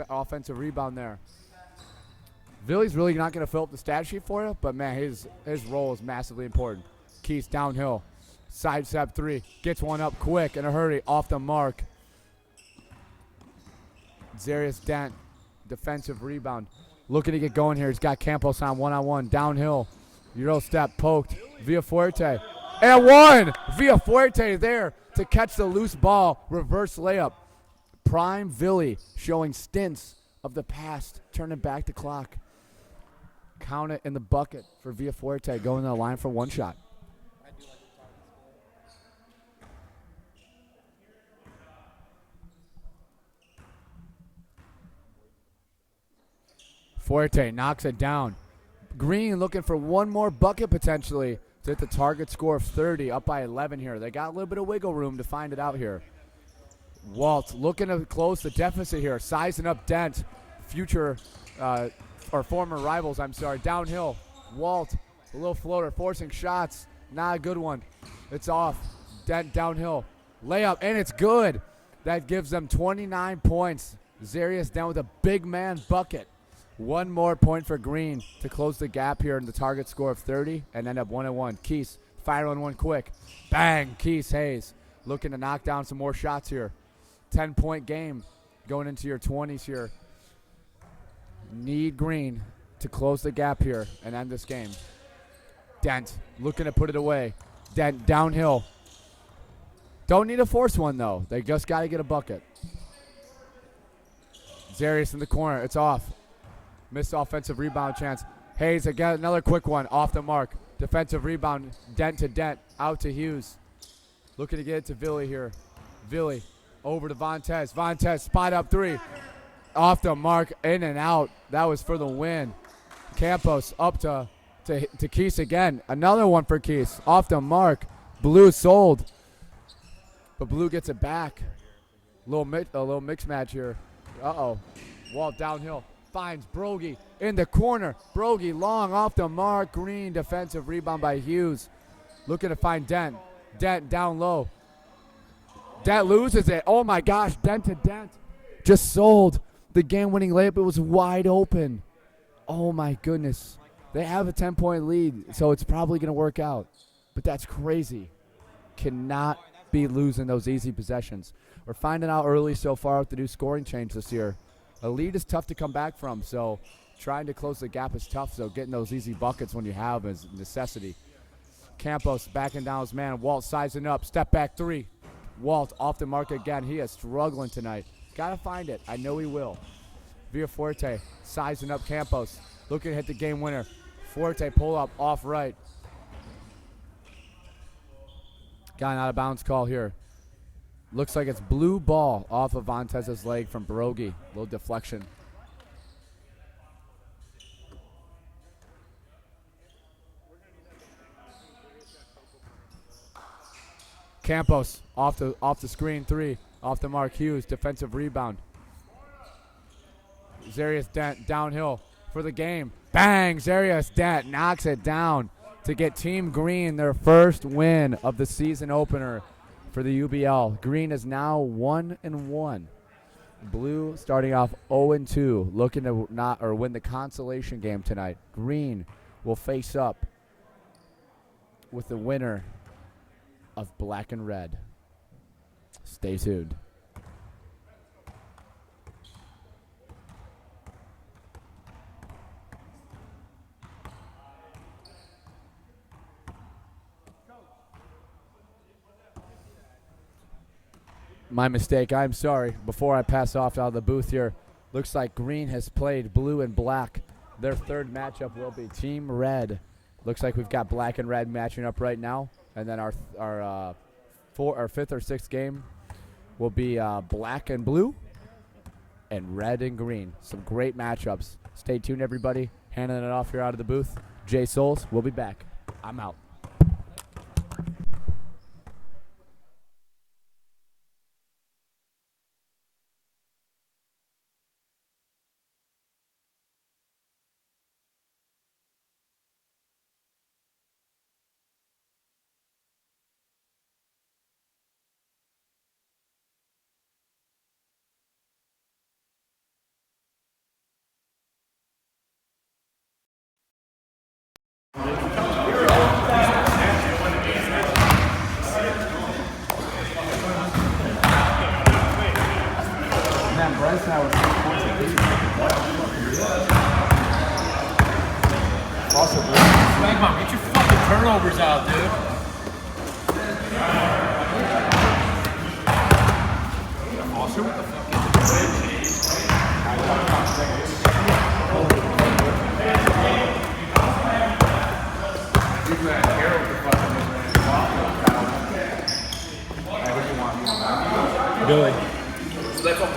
Offensive rebound there. Villy's really not going to fill up the stat sheet for you, but, man, his role is massively important. Keys downhill. Sidestep 3. Gets one up quick in a hurry. Off the mark. Zarius Dent. Defensive rebound. Looking to get going here. He's got Campos on one-on-one. Downhill. Euro step poked. Villaforte. And one! Villaforte there to catch the loose ball. Reverse layup. Prime Villy showing stints of the past. Turning back the clock. Count it in the bucket for Villaforte going to the line for 1 shot. Forte knocks it down. Green looking for one more bucket potentially to hit the target score of 30, up by 11 here. They got a little bit of wiggle room to find it out here. Walt looking to close the deficit here, sizing up Dent, former rivals, downhill. Walt, a little floater, forcing shots, not a good one. It's off. Dent downhill. Layup, and it's good. That gives them 29 points. Zarius down with a big man bucket. 1 more point for Green to close the gap here in the target score of 30 and end up 1-1. Keese firing one quick. Bang! Keese Hayes looking to knock down some more shots here. 10-point game going into your 20s here. Need Green to close the gap here and end this game. Dent looking to put it away. Dent downhill. Don't need to force one, though. They just got to get a bucket. Zarius in the corner. It's off. Missed offensive rebound chance. Hayes again, another quick one. Off the mark. Defensive rebound. Dent to Dent. Out to Hughes. Looking to get it to Villy here. Villy over to Vontes. Vontes spot up three. Off the mark. In and out. That was for the win. Campos up to Keese again. Another one for Keese. Off the mark. Blue sold. But Blue gets it back. A little mix match here. Uh-oh. Walt downhill. Finds Brogy in the corner. Brogy long off the mark. Green defensive rebound by Hughes. Looking to find Dent. Dent down low. Dent loses it. Oh, my gosh. Dent to Dent. Just sold. The game-winning layup. It was wide open. Oh, my goodness. They have a 10-point lead, so it's probably going to work out. But that's crazy. Cannot be losing those easy possessions. We're finding out early so far with the new scoring change this year. A lead is tough to come back from, so trying to close the gap is tough, so getting those easy buckets when you have is a necessity. Campos backing down his man. Walt sizing up. Step back three. Walt off the mark again. He is struggling tonight. Got to find it. I know he will. Villaforte sizing up Campos. Looking to hit the game winner. Forte pull up off right. Got an out of bounds call here. Looks like it's blue ball off of Vontez's leg from Brogy. Little deflection. Campos off the screen three. Off the mark. Hughes defensive rebound. Zarius Dent downhill for the game. Bang! Zarius Dent knocks it down to get Team Green their first win of the season opener for the UBL. Green is now 1-1. Blue starting off 0-2, looking to win the consolation game tonight. Green will face up with the winner of black and red. Stay tuned. My mistake. I'm sorry. Before I pass off out of the booth here, looks like Green has played blue and black. Their third matchup will be Team Red. Looks like we've got black and red matching up right now, and then our fifth or sixth game will be black and blue and red and green. Some great matchups. Stay tuned, everybody. Handing it off here out of the booth. Jay Souls, we'll be back. I'm out. Come on, get your fucking turnovers out, dude. Also, what the fuck Billy,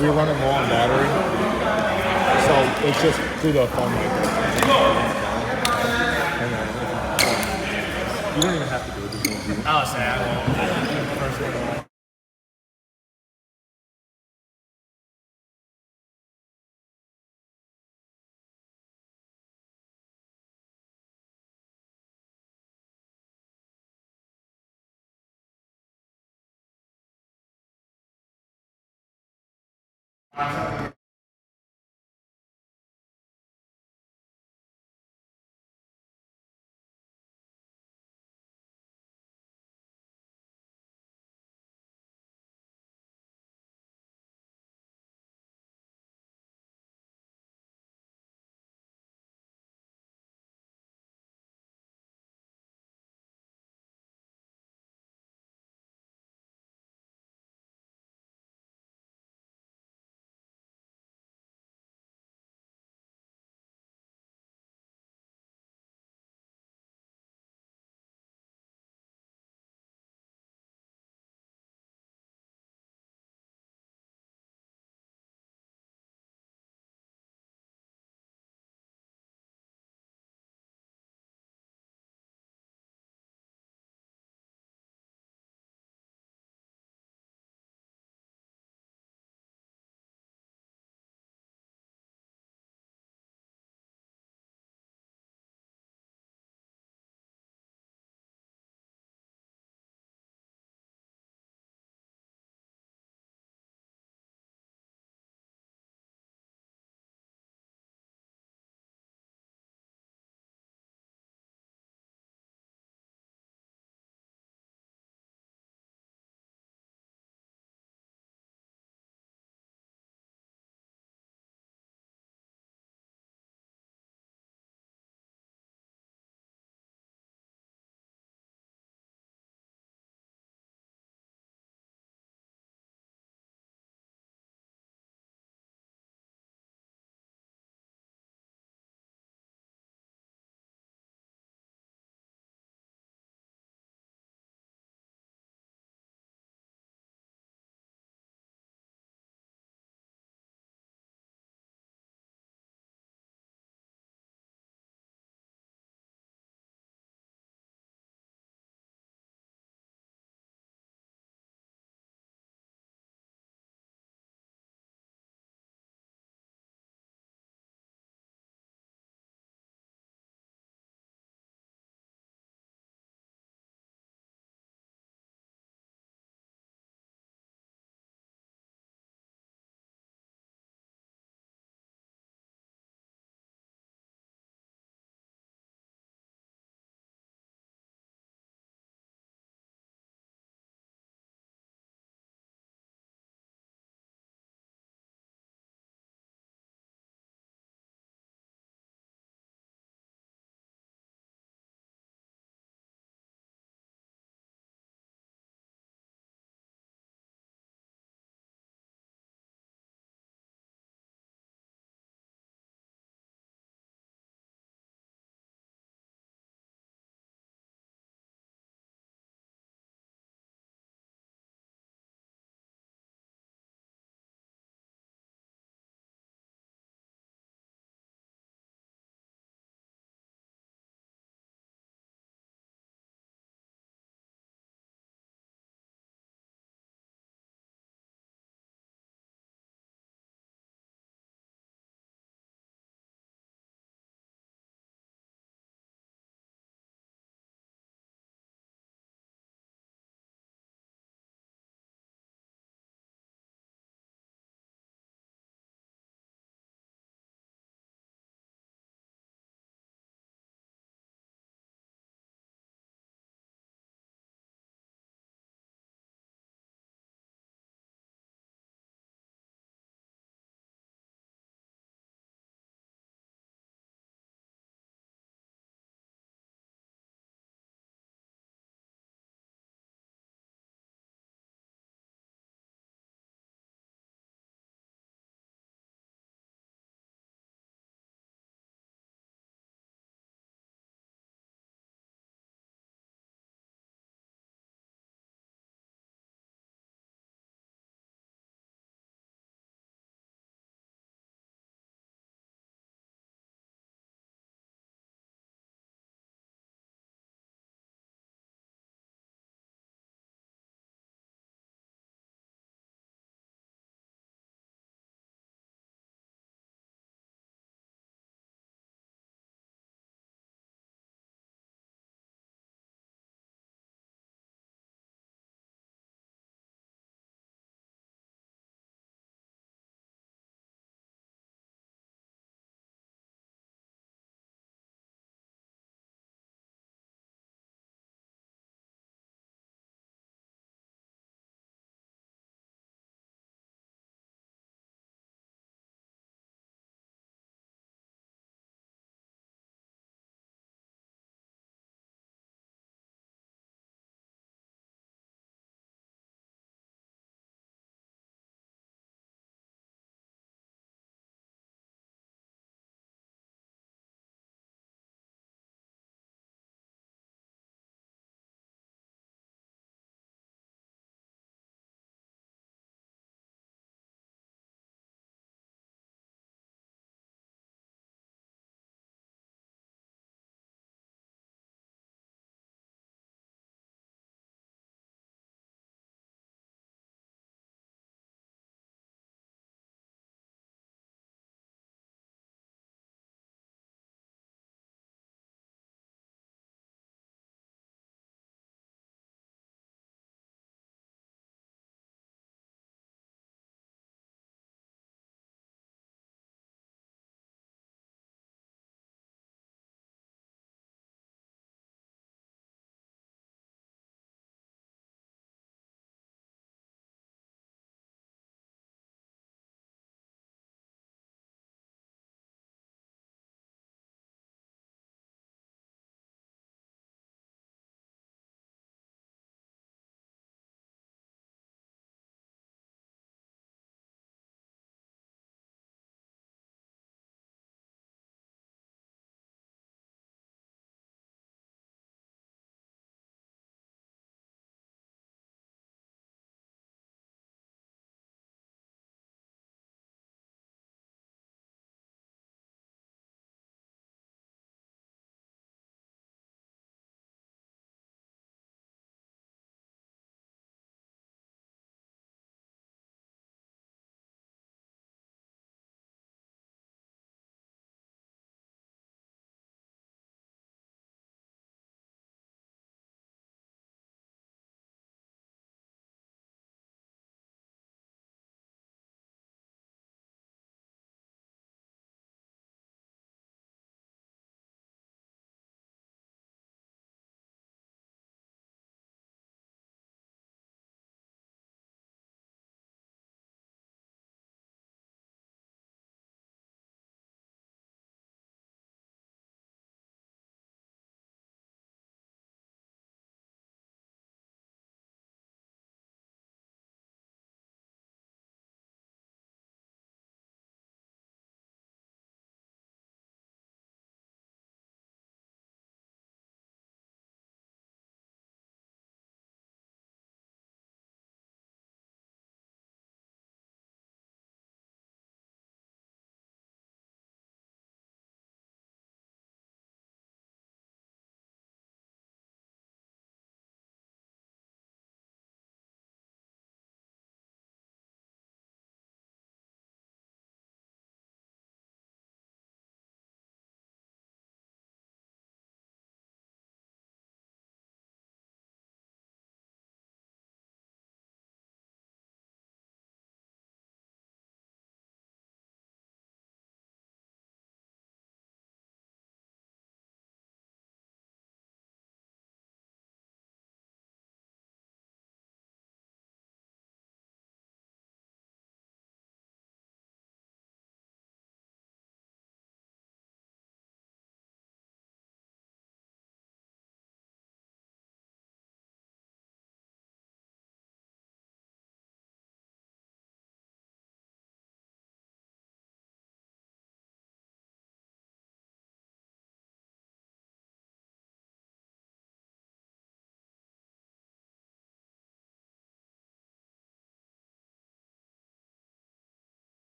we run them low on battery, so it's just through the phone mic. And then, you don't even have to do it. Just do it. Oh, sad. First one.